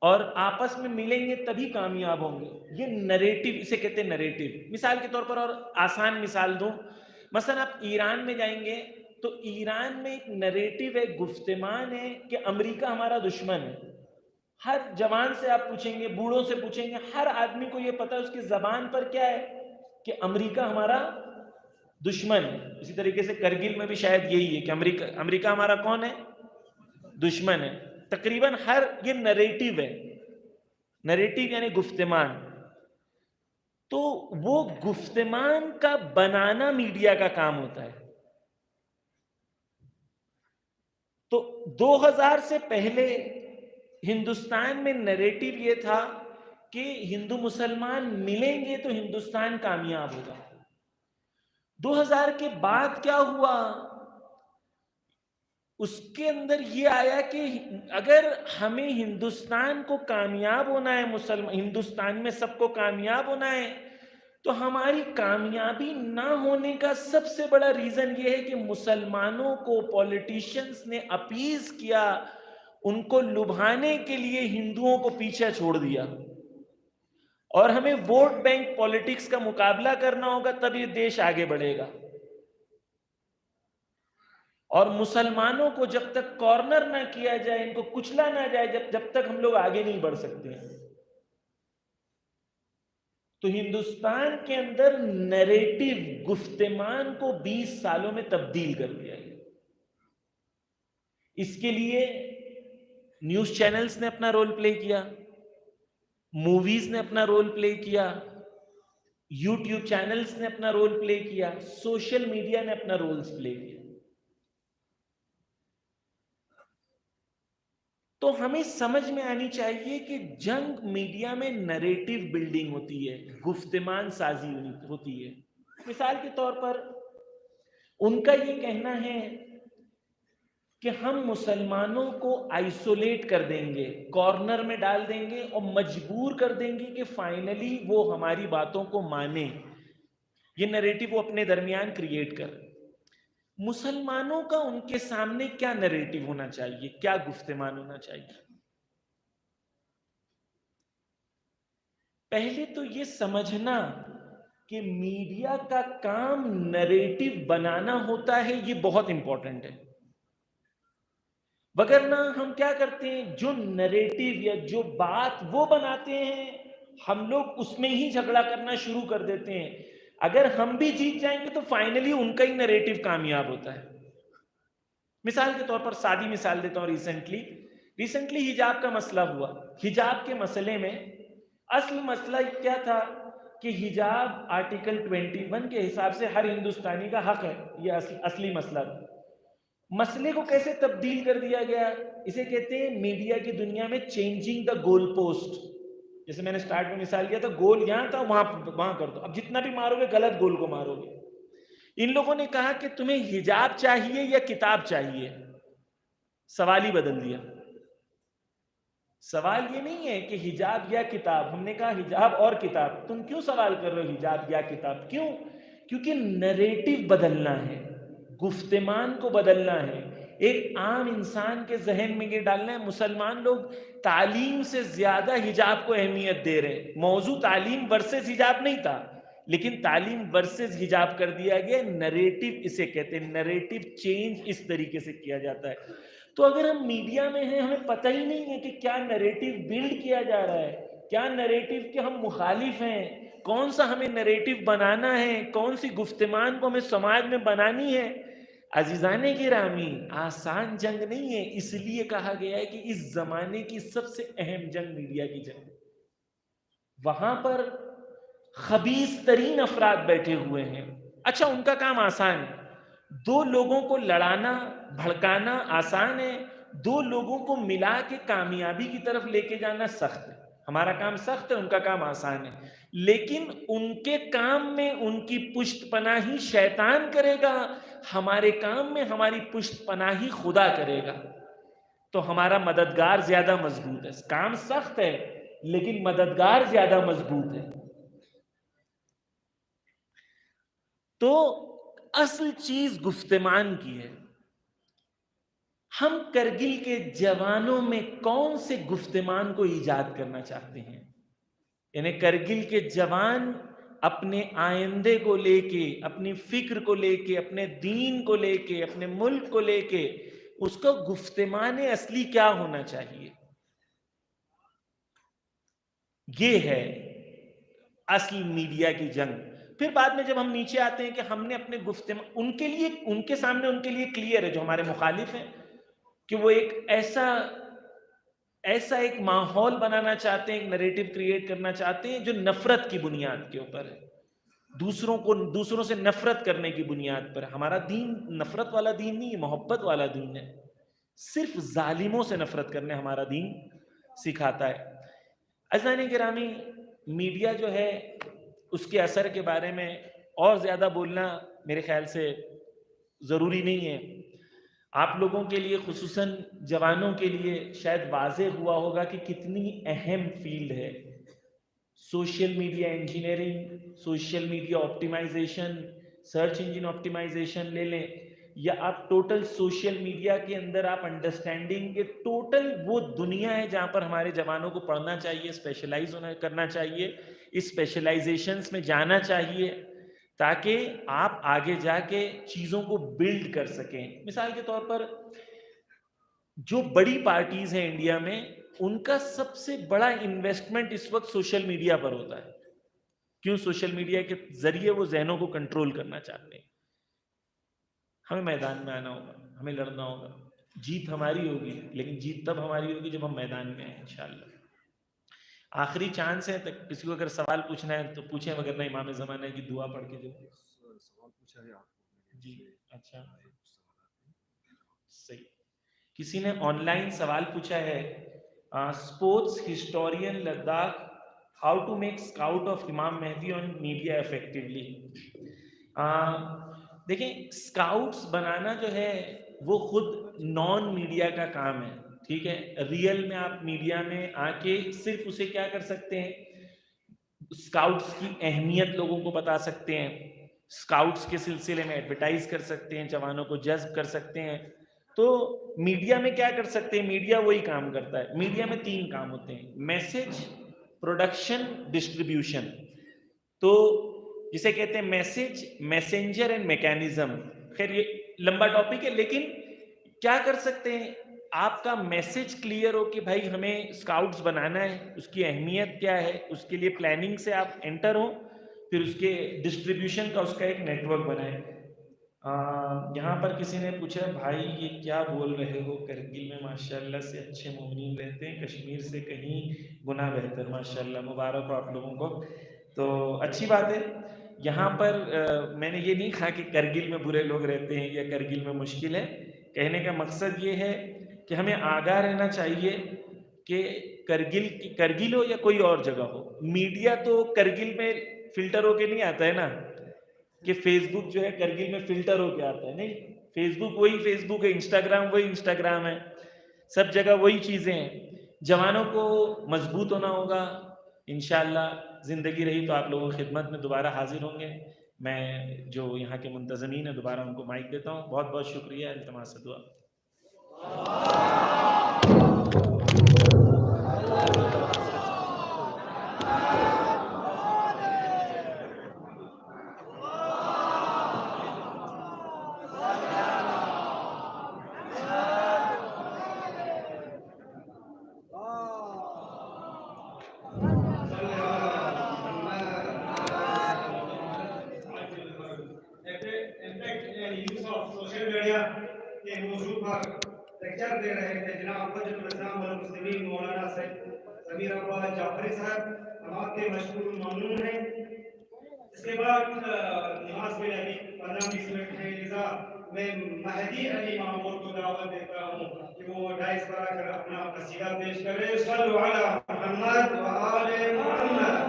اور آپس میں ملیں گے تبھی کامیاب ہوں گے. یہ نریٹو، اسے کہتے ہیں نریٹو. مثال کے طور پر اور آسان مثال دوں، مثلا آپ ایران میں جائیں گے تو ایران میں ایک نریٹو ہے، گفتمان ہے کہ امریکہ ہمارا دشمن ہے. ہر جوان سے آپ پوچھیں گے، بوڑھوں سے پوچھیں گے، ہر آدمی کو یہ پتا ہے، اس کی زبان پر کیا ہے کہ امریکہ ہمارا دشمن ہے. اسی طریقے سے کرگل میں بھی شاید یہی ہے کہ امریکہ ہمارا کون ہے؟ دشمن ہے. تقریباً ہر، یہ نریٹو ہے. نریٹو یعنی گفتمان. تو وہ گفتمان کا بنانا میڈیا کا کام ہوتا ہے. تو 2000 سے پہلے ہندوستان میں نریٹو یہ تھا کہ ہندو مسلمان ملیں گے تو ہندوستان کامیاب ہوگا. 2000 کے بعد کیا ہوا؟ اس کے اندر یہ آیا کہ اگر ہمیں ہندوستان کو کامیاب ہونا ہے، ہندوستان میں سب کو کامیاب ہونا ہے، تو ہماری کامیابی نہ ہونے کا سب سے بڑا ریزن یہ ہے کہ مسلمانوں کو پولیٹیشنز نے اپیز کیا، ان کو لبھانے کے لیے ہندوؤں کو پیچھے چھوڑ دیا، اور ہمیں ووٹ بینک پولیٹکس کا مقابلہ کرنا ہوگا، تب یہ دیش آگے بڑھے گا. اور مسلمانوں کو جب تک کارنر نہ کیا جائے، ان کو کچلا نہ جائے، جب تک ہم لوگ آگے نہیں بڑھ سکتے ہیں. تو ہندوستان کے اندر نریٹو، گفتمان کو 20 سالوں میں تبدیل کر دیا ہے. اس کے لیے نیوز چینلز نے اپنا رول پلے کیا، موویز نے اپنا رول پلے کیا، یوٹیوب چینلز نے اپنا رول پلے کیا، سوشل میڈیا نے اپنا رول پلے کیا۔ تو ہمیں سمجھ میں آنی چاہیے کہ جنگ میڈیا میں نریٹو بلڈنگ ہوتی ہے، گفتمان سازی ہوتی ہے۔ مثال کے طور پر ان کا یہ کہنا ہے کہ ہم مسلمانوں کو آئسولیٹ کر دیں گے، کارنر میں ڈال دیں گے اور مجبور کر دیں گے کہ فائنلی وہ ہماری باتوں کو مانیں۔ یہ نریٹو وہ اپنے درمیان کریٹ کر۔ مسلمانوں کا ان کے سامنے کیا نریٹو ہونا چاہیے، کیا گفتمان ہونا چاہیے؟ پہلے تو یہ سمجھنا کہ میڈیا کا کام نریٹو بنانا ہوتا ہے، یہ بہت امپورٹنٹ ہے۔ وگرنہ ہم کیا کرتے ہیں، جو نریٹو یا جو بات وہ بناتے ہیں ہم لوگ اس میں ہی جھگڑا کرنا شروع کر دیتے ہیں۔ اگر ہم بھی جیت جائیں گے تو فائنلی ان کا ہی نریٹو کامیاب ہوتا ہے۔ مثال کے طور پر سادی مثال دیتا ہوں، ریسنٹلی حجاب کا مسئلہ ہوا۔ حجاب کے مسئلے میں اصل مسئلہ کیا تھا کہ حجاب آرٹیکل 21 کے حساب سے ہر ہندوستانی کا حق ہے، یہ اصلی مسئلہ تھا۔ مسئلے کو کیسے تبدیل کر دیا گیا؟ اسے کہتے ہیں میڈیا کی دنیا میں چینجنگ دا گول پوسٹ۔ جیسے میں نے سٹارٹ میں مثال دیا تھا، گول یہاں تھا وہاں کر دو، اب جتنا بھی مارو گے غلط گول کو مارو گے۔ ان لوگوں نے کہا کہ تمہیں حجاب چاہیے یا کتاب چاہیے، سوال ہی بدل دیا۔ سوال یہ نہیں ہے کہ حجاب یا کتاب، ہم نے کہا حجاب اور کتاب۔ تم کیوں سوال کر رہے ہو حجاب یا کتاب؟ کیوں؟ کیونکہ نریٹو بدلنا ہے، گفتمان کو بدلنا ہے، ایک عام انسان کے ذہن میں یہ ڈالنا ہے۔ مسلمان لوگ تعلیم سے زیادہ حجاب کو اہمیت دے رہے ہیں۔ موضوع تعلیم ورسز حجاب نہیں تھا، لیکن تعلیم ورسز حجاب کر دیا گیا۔ نریٹو اسے کہتے ہیں، نریٹو چینج اس طریقے سے کیا جاتا ہے۔ تو اگر ہم میڈیا میں ہیں، ہمیں پتہ ہی نہیں ہے کہ کیا نریٹو بلڈ کیا جا رہا ہے، کیا نریٹو کے ہم مخالف ہیں، کون سا ہمیں نریٹو بنانا ہے، کون سی گفتمان کو ہمیں سماج میں بنانی ہے۔ عزیزان گرامی، آسان جنگ نہیں ہے، اس لیے کہا گیا ہے کہ اس زمانے کی سب سے اہم جنگ میڈیا کی جنگ۔ وہاں پر خبیث ترین افراد بیٹھے ہوئے ہیں۔ اچھا، ان کا کام آسان ہے، دو لوگوں کو لڑانا بھڑکانا آسان ہے، دو لوگوں کو ملا کے کامیابی کی طرف لے کے جانا سخت ہے۔ ہمارا کام سخت ہے، ان کا کام آسان ہے، لیکن ان کے کام میں ان کی پشت پناہی شیطان کرے گا، ہمارے کام میں ہماری پشت پناہی خدا کرے گا۔ تو ہمارا مددگار زیادہ مضبوط ہے۔ کام سخت ہے لیکن مددگار زیادہ مضبوط ہے۔ تو اصل چیز گفتمان کی ہے۔ ہم کرگل کے جوانوں میں کون سے گفتمان کو ایجاد کرنا چاہتے ہیں؟ یعنی کرگل کے جوان اپنے آئندے کو لے کے، اپنی فکر کو لے کے، اپنے دین کو لے کے، اپنے ملک کو لے کے، اس کا گفتمان اصلی کیا ہونا چاہیے؟ یہ ہے اصل میڈیا کی جنگ۔ پھر بعد میں جب ہم نیچے آتے ہیں کہ ہم نے اپنے گفتمان ان کے سامنے کلیئر ہے، جو ہمارے مخالف ہیں، کہ وہ ایک ایسا ایک ماحول بنانا چاہتے ہیں، ایک نریٹو کریٹ کرنا چاہتے ہیں جو نفرت کی بنیاد کے اوپر ہے، دوسروں سے نفرت کرنے کی بنیاد پر۔ ہمارا دین نفرت والا دین نہیں ہے، محبت والا دین ہے۔ صرف ظالموں سے نفرت کرنے ہمارا دین سکھاتا ہے۔ عزیزان گرامی، میڈیا جو ہے اس کے اثر کے بارے میں اور زیادہ بولنا میرے خیال سے ضروری نہیں ہے۔ آپ لوگوں کے لیے، خصوصاً جوانوں کے لیے شاید واضح ہوا ہوگا کہ کتنی اہم فیلڈ ہے social media engineering, social media optimization, search engine optimization لے لیں، یا آپ ٹوٹل سوشل میڈیا کے اندر آپ انڈرسٹینڈنگ کے ٹوٹل وہ دنیا ہے جہاں پر ہمارے جوانوں کو پڑھنا چاہیے، اسپیشلائز کرنا چاہیے، اسپیشلائزیشنز میں جانا چاہیے، تاکہ آپ آگے جا کے چیزوں کو بلڈ کر سکیں۔ مثال کے طور پر جو بڑی پارٹیز ہیں انڈیا میں، ان کا سب سے بڑا انویسٹمنٹ اس وقت سوشل میڈیا پر ہوتا ہے۔ کیوں؟ سوشل میڈیا کے ذریعے وہ ذہنوں کو کنٹرول کرنا چاہتے ہیں۔ ہمیں میدان میں آنا ہوگا، ہمیں لڑنا ہوگا، جیت ہماری ہوگی، لیکن جیت تب ہماری ہوگی جب ہم میدان میں ہیں انشاءاللہ۔ آخری چانس ہے، تک کسی کو اگر سوال پوچھنا ہے تو پوچھیں، وگرنہ امام زمانہ کی دعا پڑھ کے جو سوال پوچھا ہے آپ کو جی اچھا صحیح۔ کسی نے آن لائن سوال پوچھا ہے، sports historian Ladakh, how to make scout of Imam Mahdi on media effectively. دیکھیں اسکاؤٹس بنانا جو ہے وہ خود نان میڈیا کا کام ہے، ٹھیک ہے۔ ریئل میں آپ میڈیا میں آ کے صرف اسے کیا کر سکتے ہیں، اسکاؤٹس کی اہمیت لوگوں کو بتا سکتے ہیں، اسکاؤٹس کے سلسلے میں ایڈورٹائز کر سکتے ہیں، جوانوں کو جذب کر سکتے ہیں۔ تو میڈیا میں کیا کر سکتے ہیں، میڈیا وہی کام کرتا ہے۔ میڈیا میں 3 کام ہوتے ہیں، میسج، پروڈکشن، ڈسٹریبیوشن۔ تو جسے کہتے ہیں میسج، میسنجر اینڈ میکینزم۔ خیر یہ لمبا ٹاپک ہے، لیکن کیا کر سکتے ہیں، آپ کا میسج کلیئر ہو کہ بھائی ہمیں اسکاؤٹس بنانا ہے، اس کی اہمیت کیا ہے، اس کے لیے پلاننگ سے آپ انٹر ہوں، پھر اس کے ڈسٹریبیوشن کا اس کا ایک نیٹ ورک بنائیں۔ یہاں پر کسی نے پوچھا بھائی یہ کیا بول رہے ہو، کرگل میں ماشاءاللہ سے اچھے مومنین رہتے ہیں، کشمیر سے کہیں گنا بہتر، ماشاءاللہ مبارک ہو آپ لوگوں کو۔ تو اچھی بات ہے، یہاں پر میں نے یہ نہیں کہا کہ کرگل میں برے لوگ رہتے ہیں یا کرگل میں مشکل ہے۔ کہنے کا مقصد یہ ہے کہ ہمیں آگاہ رہنا چاہیے کہ کرگل ہو یا کوئی اور جگہ ہو، میڈیا تو کرگل میں فلٹر ہو کے نہیں آتا ہے نا، کہ فیس بک جو ہے کرگل میں فلٹر ہو کے آتا ہے، نہیں، فیس بک وہی فیس بک ہے، انسٹاگرام وہی انسٹاگرام ہے، سب جگہ وہی چیزیں ہیں۔ جوانوں کو مضبوط ہونا ہوگا، انشاءاللہ زندگی رہی تو آپ لوگوں کی خدمت میں دوبارہ حاضر ہوں گے۔ میں جو یہاں کے منتظمین ہیں دوبارہ ان کو مائک دیتا ہوں۔ بہت بہت شکریہ، التماس دعا۔ سوشل میڈیا کے موضوع پر لیکچر دے رہے تھے جناب حجت الاسلام والمسلمین مولانا سید سمیر عباس جعفری صاحب، ہم آپ کے مشکور ممنون ہیں۔ اس کے بعد نماز میں ابھی 15-20 منٹ ہے، لذا میں مہدی علی مامور کو دعوت دیتا ہوں کہ وہ ڈائس پر آ کر اپنا قصیدہ پیش کرے۔ صلو علی محمد و آل محمد۔